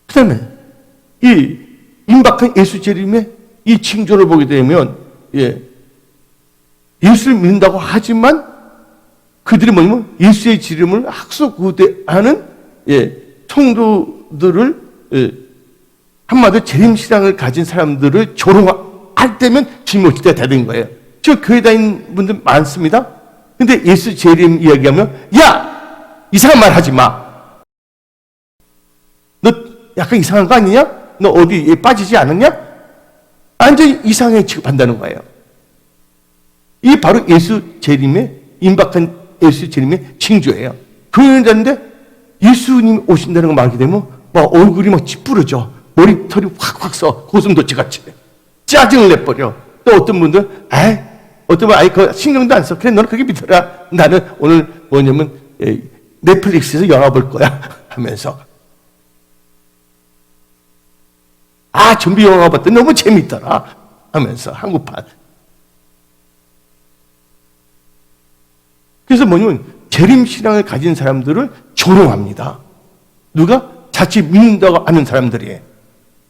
그 다음에 이 임박한 예수 재림의 이 징조를 보게 되면 예수를 믿는다고 하지만 그들이 뭐냐면 예수의 재림을 학수고대하는 성도들을 한마디로 재림신앙을 가진 사람들을 조롱할 때면 주님 오실 때가 되는 거예요. 지금 교회 다니는 분들 많습니다. 근데 예수 재림 이야기하면 야! 이상한 말 하지 마. 너 약간 이상한 거 아니냐? 너 어디에 빠지지 않았냐? 완전히 이상하게 취급한다는 거예요. 이게 바로 예수 재림의 임박한 예수 재림의 징조예요. 교회는 자는데 예수님이 오신다는 거 말하게 되면 막 얼굴이 막 찌푸러져. 머리털이 확확 써. 고슴도치 같이. 짜증을 내버려. 또 어떤 분들 어떤 분 그 신경도 안 써. 그래 너는 그게 믿어라. 나는 오늘 뭐냐면 넷플릭스에서 영화 볼 거야 하면서 좀비 영화 봤더니 너무 재밌더라 하면서 한국판. 그래서 뭐냐면 재림신앙을 가진 사람들을 조롱합니다. 누가? 자칫 믿는다고 하는 사람들이.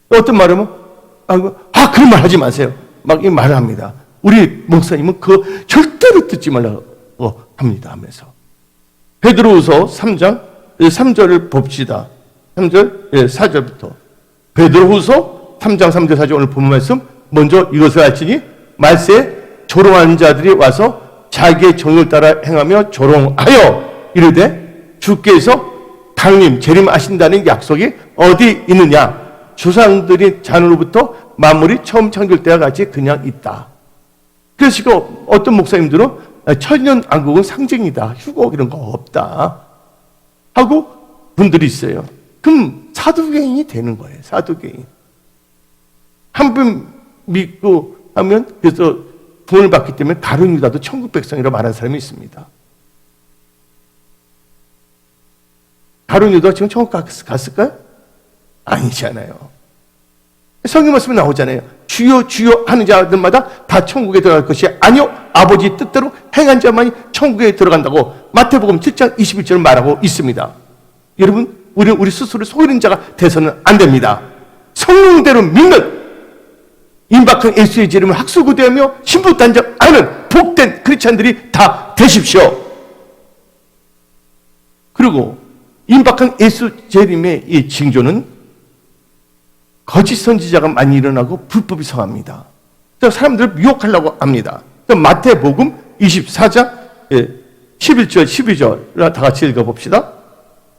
어떤 말하면 그런 말 하지 마세요. 막 이 말을 합니다. 우리 목사님은 그 절대로 듣지 말라고 합니다 하면서. 베드로후서 3장 3절을 봅시다. 3절 4절부터. 베드로후서 3장 3절 4절 오늘 본 말씀 먼저 이것을 알지니 말세에 조롱하는 자들이 와서 자기의 정욕을 따라 행하며 조롱하여 이르되 주께서 강림 재림하신다는 약속이 어디 있느냐? 조상들이 자녀로부터 만물이 처음 창조될 때와 같이 그냥 있다. 그래서 어떤 목사님들은 천년왕국은 상징이다. 휴거 이런 거 없다. 하고 분들이 있어요. 그럼 사두개인이 되는 거예요. 사두개인. 한 분 믿고 하면 그래서 구원을 받기 때문에 다른 유다도 천국 백성이라고 말하는 사람이 있습니다. 다른 유다가 지금 천국 갔을까요? 아니잖아요. 성경 말씀에 나오잖아요. 주여 주여 하는 자들마다 다 천국에 들어갈 것이 아니요 아버지 뜻대로 행한 자만이 천국에 들어간다고 마태복음 7장 21절을 말하고 있습니다. 여러분, 우리는 우리 스스로 속이는 자가 돼서는 안 됩니다. 성령대로 믿는 임박한 예수의 이름을 학수고대하며 신부단장하는 복된 크리스찬들이 다 되십시오. 그리고 임박한 예수 재림의 이 징조는 거짓 선지자가 많이 일어나고 불법이 성합니다. 사람들을 미혹하려고 합니다. 마태복음 24장 11절 12절 다 같이 읽어봅시다.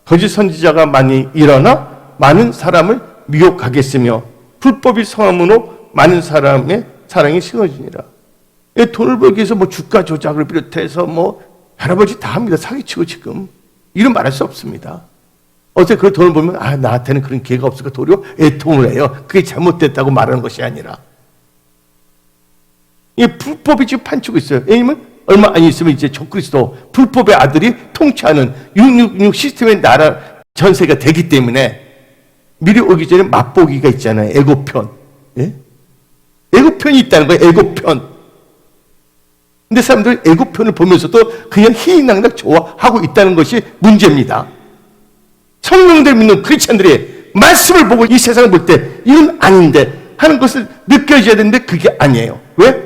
거짓 선지자가 많이 일어나 많은 사람을 미혹하겠으며 불법이 성함으로 많은 사람의 사랑이 식어지니라. 돈을 벌기 위해서 뭐 주가 조작을 비롯해서 뭐 할아버지 다 합니다. 사기치고 지금 이런 말할 수 없습니다. 어제 그 돈을 보면 나한테는 그런 기회가 없으니까 도리어 애통을 해요. 그게 잘못됐다고 말하는 것이 아니라 이 불법이 지금 판치고 있어요. 왜냐면 얼마 안 있으면 이제 적그리스도 불법의 아들이 통치하는 666 시스템의 나라 전세가 되기 때문에 미리 오기 전에 맛보기가 있잖아요. 애고편. 예? 애고편이 있다는 거예요. 애고편. 근데 사람들은 애고편을 보면서도 그냥 희희낙낙 좋아하고 있다는 것이 문제입니다. 성령들 믿는 크리스찬들이 말씀을 보고 이 세상을 볼 때 이건 아닌데 하는 것을 느껴져야 되는데 그게 아니에요. 왜?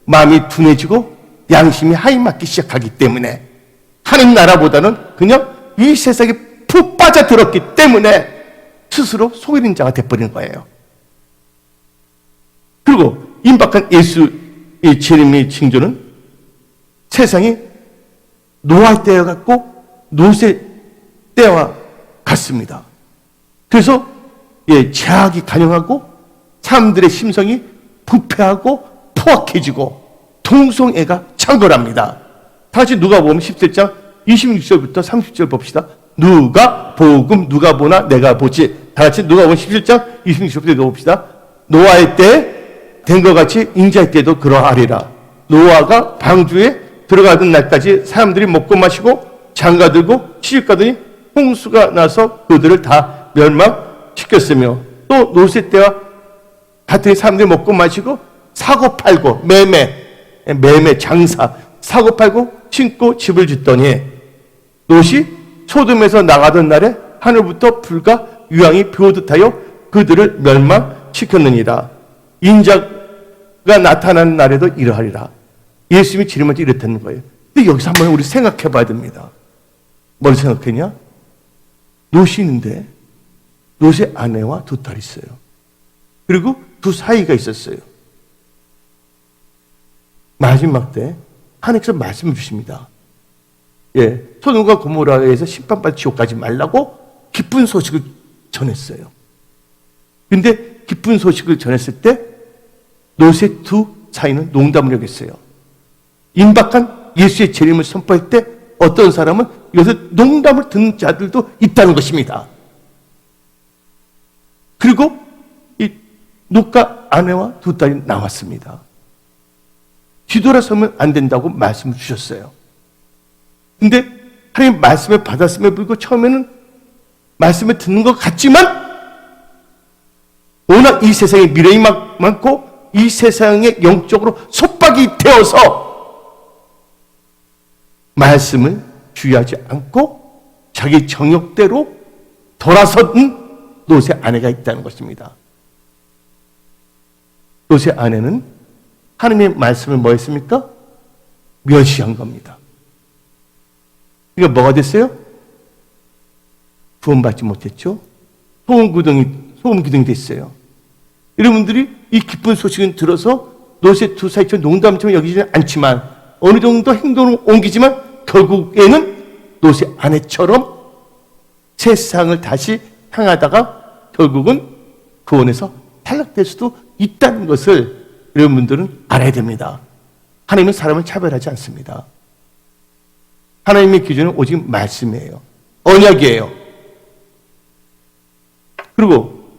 마음이 둔해지고 양심이 하이맞기 시작하기 때문에 하나님 나라보다는 그냥 이 세상에 푹 빠져들었기 때문에 스스로 속이는 자가 돼버리는 거예요. 그리고 임박한 예수의 재림의 징조는 세상이 노아 때와 같고 노세 때와 같습니다. 그래서 제약이 간영하고 사람들의 심성이 부패하고 포악해지고 동성애가 창궐합니다. 다시 누가복음 17장 26절부터 30절 봅시다. 누가복음 누가 보나 내가 보지. 다 같이 누가복음 17장 26절부터 봅시다. 노아의 때 된 것 같이 인자의 때도 그러하리라. 노아가 방주에 들어가던 날까지 사람들이 먹고 마시고 장가들고 시집가더니 홍수가 나서 그들을 다 멸망시켰으며 또 노세 때와 같은 사람들이 먹고 마시고 사고 팔고 매매 장사 사고 팔고 신고 집을 짓더니 롯이 소돔에서 나가던 날에 하늘부터 불과 유황이 비오듯하여 그들을 멸망시켰느니라. 인자가 나타나는 날에도 이러하리라. 예수님이 재림할 때 이랬다는 거예요. 근데 여기서 한번 우리 생각해 봐야 됩니다. 뭘 생각했냐? 롯이 있는데 롯의 아내와 두 딸이 있어요. 그리고 두 사이가 있었어요. 마지막 때 하나님께서 말씀을 주십니다. 소돔과 고모라에서 심판받을 지옥 가지 말라고 기쁜 소식을 전했어요. 근데 기쁜 소식을 전했을 때 롯의 두 사이는 농담을 여겼어요. 임박한 예수의 재림을 선포할 때 어떤 사람은 이것을 농담을 듣는 자들도 있다는 것입니다. 그리고 이 롯과 아내와 두 딸이 나왔습니다. 뒤돌아서면 안 된다고 말씀을 주셨어요. 근데 하나님 말씀을 받았음에 불구하고 처음에는 말씀을 듣는 것 같지만 워낙 이 세상에 미련이 많고 이 세상에 영적으로 속박이 되어서 말씀을 주의하지 않고 자기 정욕대로 돌아선 롯의 아내가 있다는 것입니다. 롯의 아내는 하나님의 말씀을 뭐 했습니까? 멸시한 겁니다. 그러니까 뭐가 됐어요? 구원받지 못했죠. 소금 기둥이 됐어요. 여러분들이 이 기쁜 소식을 들어서 롯의 두 사이처럼 농담처럼 여기지는 않지만 어느 정도 행동을 옮기지만 결국에는 롯의 아내처럼 세상을 다시 향하다가 결국은 구원에서 탈락될 수도 있다는 것을 여러분들은 알아야 됩니다. 하나님은 사람을 차별하지 않습니다. 하나님의 기준은 오직 말씀이에요. 언약이에요. 그리고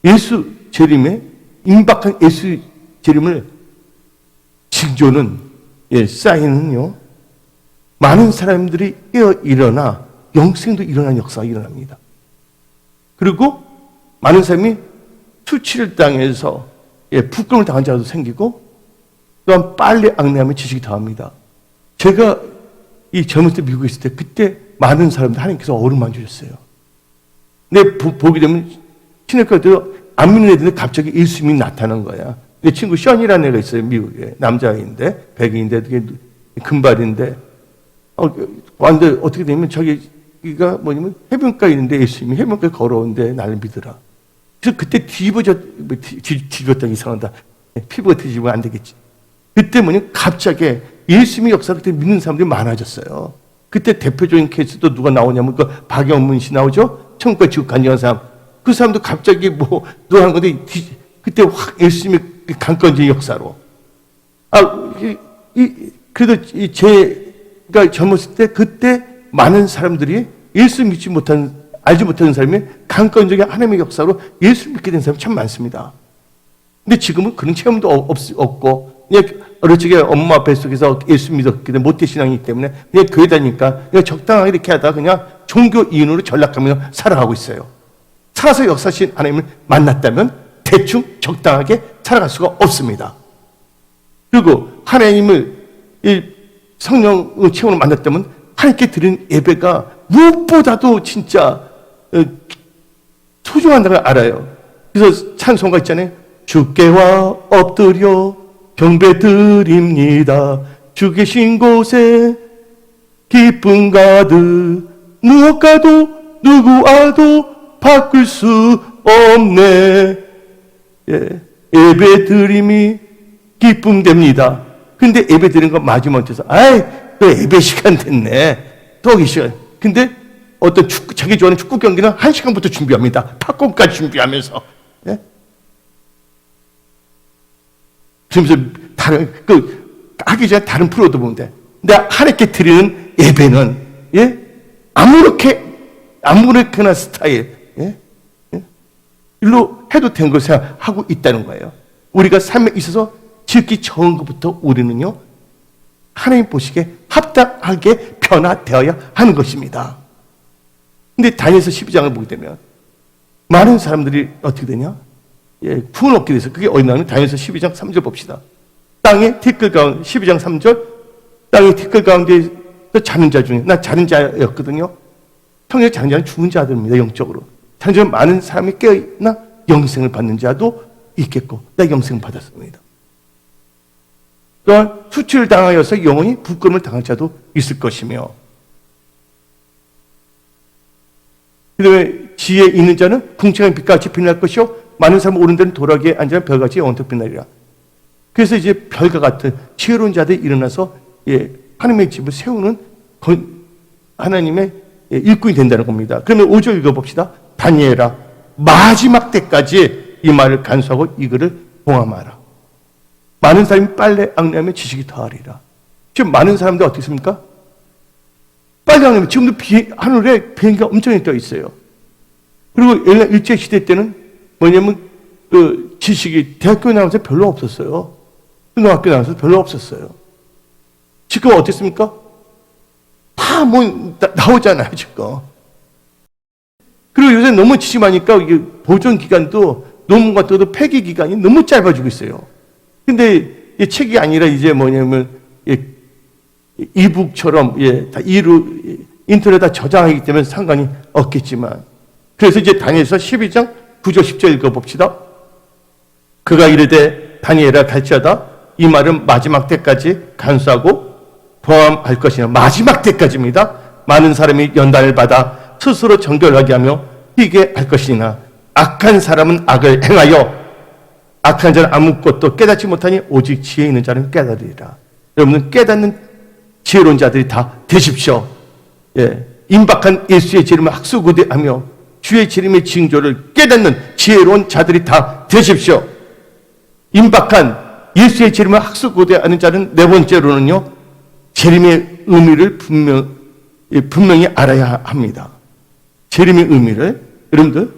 예수 재림에 임박한 예수 재림을 징조는 사인은요, 많은 사람들이 깨어 일어나 영생도 일어나는 역사가 일어납니다. 그리고 많은 사람이 수치를 당해서 부끄러움을 당한 자도 생기고, 또한 빨리 앙내하면 지식이 더합니다. 제가 이 젊을 때 미국에 있을 때 그때 많은 사람들 하나님께서 어루만 주셨어요. 근데 보게 되면 친해가도 안 믿는 애들인데 갑자기 예수님이 나타난 거야. 내 친구 션이라는 애가 있어요. 미국에. 남자인데 백인인데 되게 금발인데 왔는데 어떻게 되면 자기가 뭐냐면 해변가에 있는데 예수님이 해변가에 걸어오는데 나를 믿으라. 그래서 그때 뒤집었다 이상하다. 피부가 뒤집으면 안 되겠지. 그때 뭐냐면 갑자기 예수님의 역사를 그때 믿는 사람들이 많아졌어요. 그때 대표적인 케이스도 누가 나오냐면 그 박영문 씨 나오죠? 천국과 지옥 간증한 사람. 그 사람도 갑자기 뭐 누가 한 건데 그때 확 예수님의 강건지의 역사로. 그래도 제가 젊었을 때 그때 많은 사람들이 예수 믿지 못한, 알지 못하는 사람이 강건적인 하나님의 역사로 예수 믿게 된 사람이 참 많습니다. 근데 지금은 그런 체험도 없고, 그냥 어릴 적에 엄마 뱃속에서 예수 믿었기 때문에 모태신앙이기 때문에 그냥 교회 다니니까 그냥 적당하게 이렇게 하다가 그냥 종교인으로 전락하면서 살아가고 있어요. 살아서 역사신 하나님을 만났다면 대충 적당하게 살아갈 수가 없습니다. 그리고 하나님을 성령의 체험으로 만났다면 하나님께 드린 예배가 무엇보다도 진짜 소중한다는 걸 알아요. 그래서 찬송가 있잖아요. 주께와 엎드려 경배드립니다. 주 계신 곳에 기쁨 가득 무엇과도 누구와도 바꿀 수 없네. 예배 드림이 기쁨됩니다. 근데 예배 드리는 거 마지막에 해서 그 예배 시간 됐네. 또 이 시간. 근데 어떤 자기 좋아하는 축구 경기는 1시간부터 준비합니다. 팝콘까지 준비하면서. 그러면서 하기 전에 다른 프로도 보면 돼. 근데 하나님께 드리는 예배는 아무렇게나 스타일 일로 해도 된 것을 생각하고 있다는 거예요. 우리가 삶에 있어서 지극히 적은 것부터 우리는요, 하나님 보시기에 합당하게 변화되어야 하는 것입니다. 근데 다니엘서 12장을 보게 되면 많은 사람들이 어떻게 되냐? 구원 얻게 돼서 그게 어디 나오면 다니엘서 12장 3절 봅시다. 땅의 티끌 가운데 12장 3절 땅의 티끌 가운데 자는 자 중에 나 자는 자였거든요. 평일에 자는 자는 죽은 자들입니다. 영적으로. 자는 자는 많은 사람이 깨어있나 영생을 받는 자도 있겠고 나 영생을 받았습니다. 또한 수치를 당하여서 영원히 부끄러움을 당할 자도 있을 것이며, 그 다음에 지혜 있는 자는 궁창의 빛같이 빛날 것이요 많은 사람은 오른 데는 도라기에 앉아 별같이 영원토록 빛나리라. 그래서 이제 별과 같은 지혜로운 자들이 일어나서 하나님의 집을 세우는 하나님의 일꾼이 된다는 겁니다. 그러면 5절 읽어봅시다. 다니엘아 마지막 때까지 이 말을 간수하고 이거를 봉함하라. 많은 사람이 빨래 앙내하면 지식이 더하리라. 지금 많은 사람들 어떻게 있습니까? 빨래 앙내하면 지금도 하늘에 비행기가 엄청 떠 있어요. 그리고 옛날 일제시대 때는 뭐냐면 그 지식이 대학교 나와서 별로 없었어요. 초등학교 나와서 별로 없었어요. 지금 어떻습니까? 다 뭐 나오잖아요 지금. 그리고 요새 너무 지심하니까 보존 기간도 논문 같은 것도 폐기 기간이 너무 짧아지고 있어요. 근데 이 책이 아니라 이제 뭐냐면 이북처럼 다 인터넷에 다 저장하기 때문에 상관이 없겠지만, 그래서 이제 다니엘서 12장 9절 10절 읽어봅시다. 그가 이르되 다니엘아 갈지어다 이 말은 마지막 때까지 간수하고 포함할 것이냐. 마지막 때까지입니다. 많은 사람이 연단을 받아 스스로 정결하게 하며 희게 할 것이나 악한 사람은 악을 행하여 악한 자는 아무것도 깨닫지 못하니 오직 지혜 있는 자는 깨달으리라. 여러분은 깨닫는 지혜로운 자들이 다 되십시오. 임박한 예수의 재림을 학수고대하며 주의 재림의 징조를 깨닫는 지혜로운 자들이 다 되십시오. 임박한 예수의 재림을 학수고대하는 자는 네 번째로는요, 재림의 의미를 분명히 알아야 합니다. 재림의 의미를, 여러분들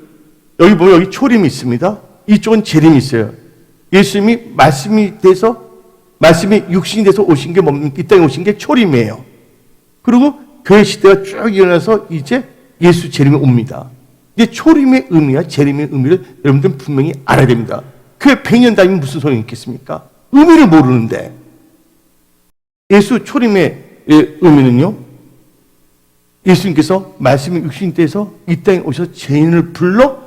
여기 보면 여기 초림이 있습니다. 이쪽은 재림이 있어요. 예수님이 말씀이 육신이 돼서 오신 게 뭡니까? 이 땅에 오신 게 초림이에요. 그리고 교회 시대가 쭉 일어나서 이제 예수 재림이 옵니다. 이제 초림의 의미와 재림의 의미를 여러분들은 분명히 알아야 됩니다. 교회 100년 다니면 무슨 소용이 있겠습니까? 의미를 모르는데. 예수 초림의 의미는요, 예수님께서 말씀이 육신이 돼서 이 땅에 오셔서 죄인을 불러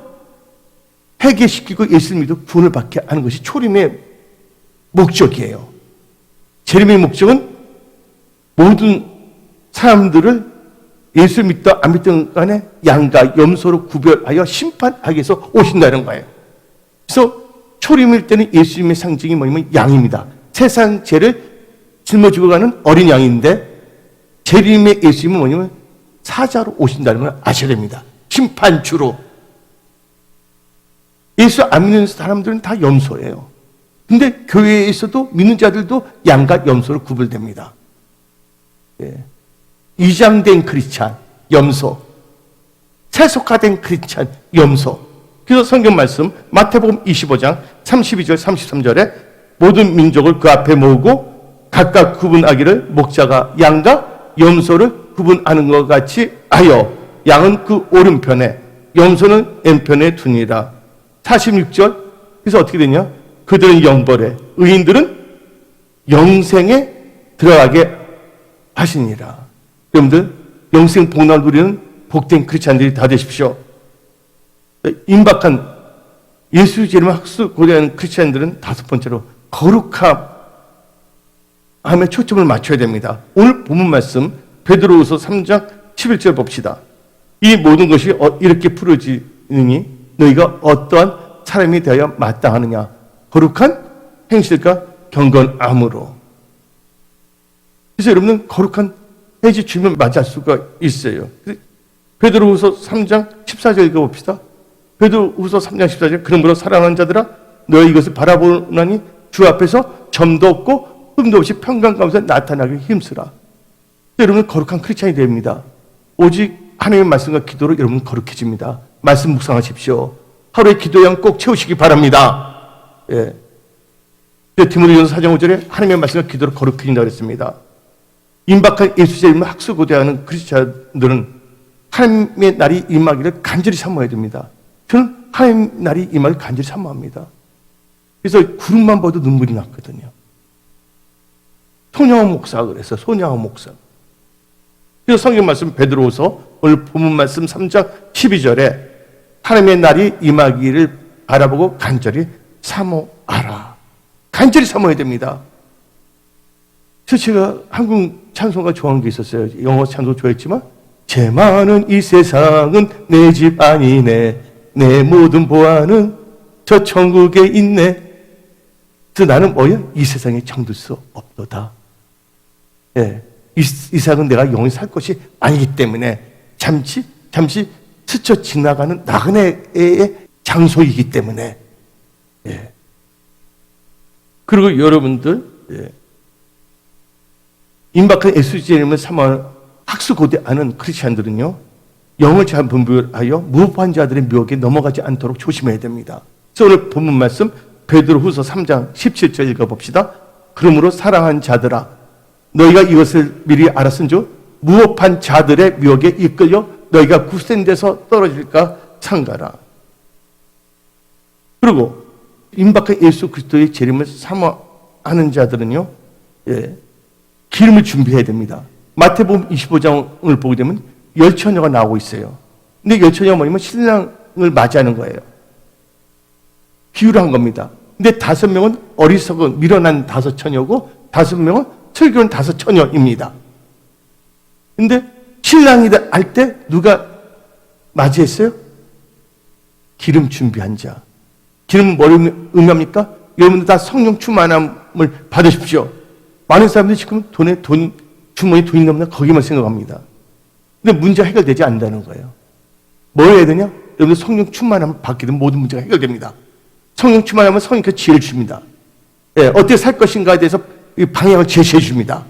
회개시키고 예수를 믿어 구원을 받게 하는 것이 초림의 목적이에요. 재림의 목적은 모든 사람들을 예수를 믿다 안 믿든 간에 양과 염소로 구별하여 심판하기 위해서 오신다는 거예요. 그래서 초림일 때는 예수님의 상징이 뭐냐면 양입니다. 세상 죄를 짊어지고 가는 어린 양인데, 재림의 예수님은 뭐냐면 사자로 오신다는 걸 아셔야 됩니다. 심판주로. 예수 안 믿는 사람들은 다 염소예요. 근데 교회에서도 믿는 자들도 양과 염소로 구별됩니다. 예. 이장된 크리스찬, 염소. 세속화된 크리스찬, 염소. 그래서 성경 말씀 마태복음 25장 32절 33절에 모든 민족을 그 앞에 모으고 각각 구분하기를 목자가 양과 염소를 구분하는 것 같이 하여 양은 그 오른편에 염소는 왼편에 두니라. 46절. 그래서 어떻게 되냐? 그들은 영벌에 의인들은 영생에 들어가게 하시니라. 여러분들 영생 복날 누리는 복된 크리스찬들이 다 되십시오. 임박한 예수 재림을 학수고대하는 크리스찬들은 다섯 번째로 거룩함에 초점을 맞춰야 됩니다. 오늘 본문 말씀 베드로후서 3장 11절 봅시다. 이 모든 것이 이렇게 풀어지느니 너희가 어떠한 사람이 되어야 마땅하느냐? 거룩한 행실과 경건함으로. 그래서 여러분은 거룩한 해지 주면 맞을 수가 있어요. 베드로후서 3장 14절 읽어봅시다. 베드로후서 3장 14절. 그러므로 사랑하는 자들아 너희 이것을 바라보나니 주 앞에서 점도 없고 흠도 없이 평강 가운데 나타나기 힘쓰라. 여러분은 거룩한 크리스찬이 됩니다. 오직 하나님의 말씀과 기도로 여러분은 거룩해집니다. 말씀 묵상하십시오. 하루에 기도량 꼭 채우시기 바랍니다. 예. 디모데전서 4장 5절에 하나님의 말씀과 기도로 거룩해진다고 그랬습니다. 임박한 예수 재림을 학수고대하는 크리스찬들은 하나님의 날이 임하기를 간절히 사모해야 됩니다. 저는 하나님의 날이 임하기를 간절히 사모합니다. 그래서 구름만 봐도 눈물이 났거든요. 손양호 목사가 그랬어요. 손양호 목사. 그래서 성경 말씀 베드로후서 오늘 본문 말씀 3장 12절에 하나님의 날이 임하기를 바라보고 간절히 사모하라. 간절히 사모해야 됩니다. 그래서 제가 한국 찬송가 좋아하는 게 있었어요. 영어 찬송 좋아했지만 죄 많은 이 세상은 내 집 아니네. 내 모든 보안은 저 천국에 있네. 그래서 나는 뭐야? 이 세상에 정들 수 없도다. 예. 이 세상은 내가 영원히 살 것이 아니기 때문에 잠시 스쳐 지나가는 나그네의 장소이기 때문에. 예. 그리고 여러분들, 예. 임박한 예수 재림을 사모하는 학수고대하는 크리스찬들은요, 영을 잘 분별하여 무법한 자들의 묘역에 넘어가지 않도록 조심해야 됩니다. 그래서 오늘 본문 말씀 베드로후서 3장 17절 읽어봅시다. 그러므로 사랑하는 자들아 너희가 이것을 미리 알았은즉 무법한 자들의 묘역에 이끌려 너희가 굳센 데서 떨어질까 상가라. 그리고 임박한 예수 그리스도의 재림을 사모하는 자들은요, 예, 기름을 준비해야 됩니다. 마태복음 25장을 보게 되면 열처녀가 나오고 있어요. 근데 열처녀가 뭐냐면 신랑을 맞이하는 거예요. 비유를 한 겁니다. 근데 5명은 어리석은 미련한 5처녀고 5명은 슬기로운 5처녀입니다. 근데 신랑이 할 때 누가 맞이했어요? 기름 준비한 자. 기름은 뭘 의미합니까? 여러분들 다 성령 충만함을 받으십시오. 많은 사람들이 지금 주머니에 돈이 넘나 거기만 생각합니다. 근데 문제가 해결되지 않는다는 거예요. 뭘 해야 되냐? 여러분들 성령 충만함을 받게 되면 모든 문제가 해결됩니다. 성령 충만하면 성령께서 지혜를 줍니다. 예, 어떻게 살 것인가에 대해서 방향을 제시해 줍니다.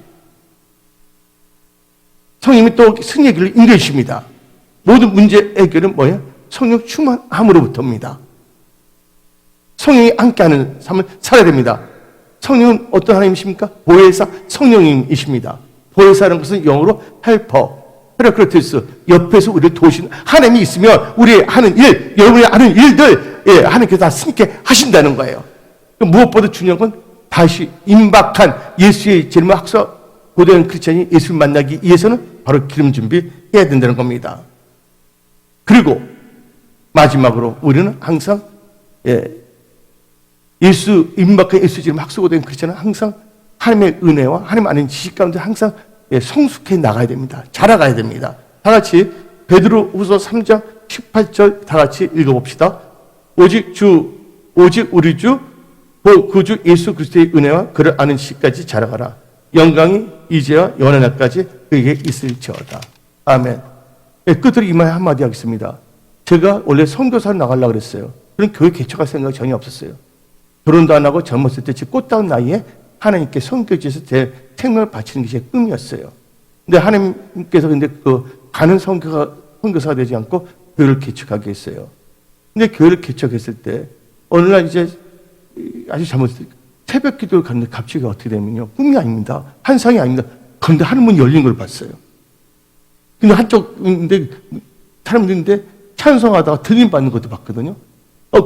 성령이 또 승리의 길을 인도해 주십니다. 모든 문제 해결은 뭐예요? 성령 충만함으로부터입니다. 성령이 함께하는 삶을 살아야 됩니다. 성령은 어떤 하나님이십니까? 보혜사 성령님이십니다. 보혜사라는 것은 영어로 헬퍼, 페라클레토스, 옆에서 우리를 도우시는 하나님이 있으면 우리 하는 일, 여러분이 하는 일들, 예, 하나님께서 다 승리케 하신다는 거예요. 무엇보다 중요한 건 다시 임박한 예수의 재림을 학서 고대한 크리스찬이 예수를 만나기 위해서는 바로 기름 준비해야 된다는 겁니다. 그리고 마지막으로 우리는 항상 예수 임박한 예수 재림 학서 고대한 크리스찬은 항상 하나님의 은혜와 하나님 아는 지식 가운데 항상 성숙해 나가야 됩니다. 자라가야 됩니다. 다 같이 베드로후서 3장 18절 다 같이 읽어봅시다. 오직 우리 주 구주 예수 그리스도의 은혜와 그를 아는 지식까지 자라가라. 영광이 이제와 영원한 날까지 그에게 있을지어다. 아멘. 끝으로 이 말 한마디 하겠습니다. 제가 원래 선교사로 나가려고 그랬어요. 그런 교회 개척할 생각이 전혀 없었어요. 결혼도 안 하고 젊었을 때 제 꽃다운 나이에 하나님께 선교지에서 제 생명을 바치는 게 제 꿈이었어요. 근데 하나님께서 가는 선교사가 되지 않고 교회를 개척하게 했어요. 근데 교회를 개척했을 때 어느 날 이제 아주 잘못했어요. 새벽 기도를 갔는데 갑자기 어떻게 되면요. 꿈이 아닙니다. 환상이 아닙니다. 그런데 하늘문이 열린 걸 봤어요. 근데 한쪽인데 사람들인데 찬송하다가 들림 받는 것도 봤거든요.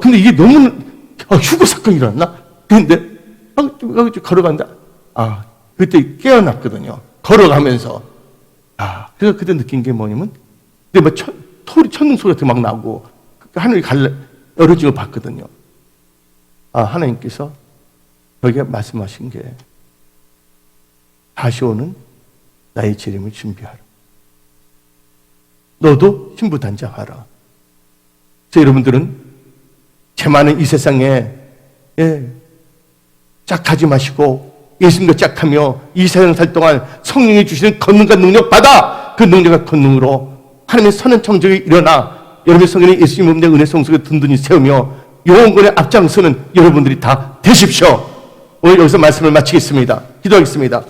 근데 이게 너무 휴거 사건이 일어났나? 근데 걸어간다. 그때 깨어났거든요. 걸어가면서. 그래서 그때 느낀 게 뭐냐면, 근데 뭐 천둥 소리가 막 나고 하늘이 열어진 걸 봤거든요. 하나님께서 여기에 말씀하신 게 다시 오는 나의 재림을 준비하라. 너도 신부단장하라. 여러분들은 제 많은 이 세상에 짝하지 마시고 예수님과 짝하며 이 세상 살 동안 성령이 주시는 권능과 능력 받아 그 능력과 권능으로 하나님의 선한 청적이 일어나 여러분의 성경에 예수님 몸의 은혜 성속에 든든히 세우며 영혼권의 앞장서는 여러분들이 다 되십시오. 오늘 여기서 말씀을 마치겠습니다. 기도하겠습니다.